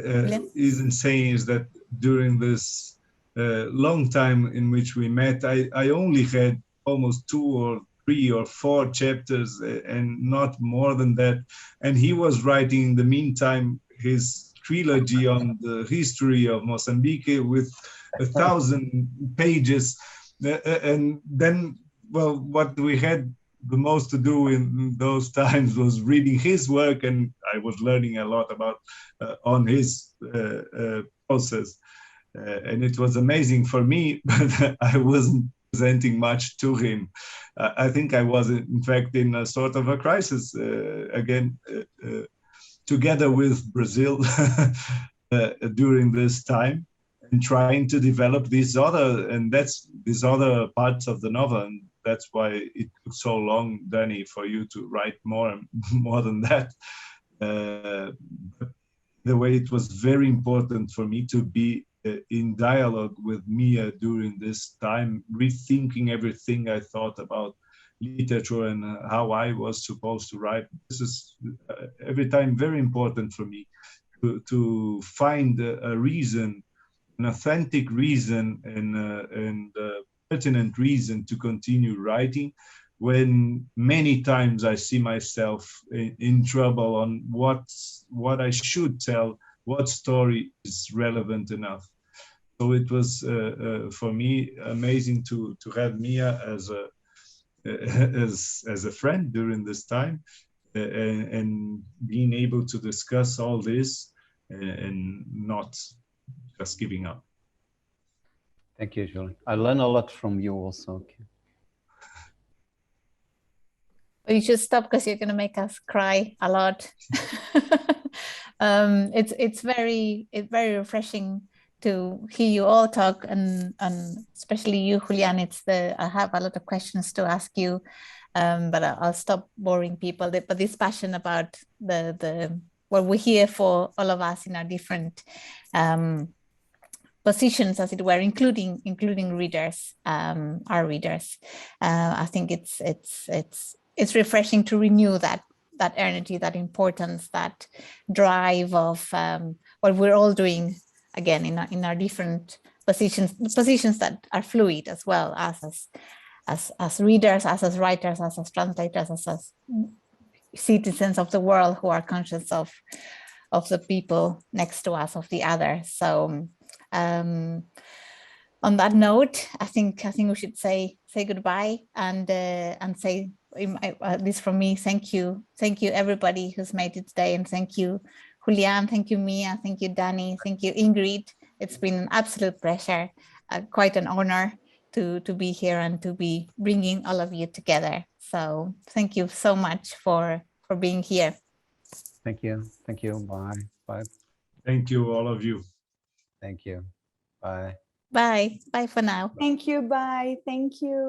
isn't saying is that during this long time in which we met, I only had almost 2 or 3 or 4 chapters and not more than that. And he was writing in the meantime his trilogy on the history of Mozambique with 1,000 pages. And then, well, what we had the most to do in those times was reading his work, and I was learning a lot about on his process, and it was amazing for me, but I wasn't presenting much to him. I think I was in fact in a sort of a crisis again, together with Brazil during this time, and trying to develop these other parts of the novel. And that's why it took so long, Danny, for you to write more than that. The way it was very important for me to be in dialogue with Mia during this time, rethinking everything I thought about literature and how I was supposed to write. This is every time very important for me to find a reason, an authentic reason, and pertinent reason to continue writing, when many times I see myself in trouble on what I should tell, what story is relevant enough. So it was for me amazing to have Mia as a friend during this time, and being able to discuss all this and not just giving up. Thank you, Julian. I learn a lot from you also. Okay. You should stop because you're going to make us cry a lot. It's very refreshing to hear you all talk, and especially you, Julian. I have a lot of questions to ask you, but I'll stop boring people. But this passion about what we're here for, all of us in our different positions, as it were, including readers, our readers. I think it's refreshing to renew that energy, that importance, that drive of what we're all doing again in our different positions that are fluid as well, as readers, as writers, as translators, as citizens of the world who are conscious of the people next to us, of the other. So on that note, I think we should say goodbye and say, at least from me, thank you everybody who's made it today, and thank you Julian, thank you Mia, thank you Danny, thank you Ingrid. It's been an absolute pleasure, quite an honor to be here and to be bringing all of you together. So thank you so much for being here. Thank you. Bye. Thank you, all of you. Thank you. Bye. Bye for now. Thank you. Bye. Thank you.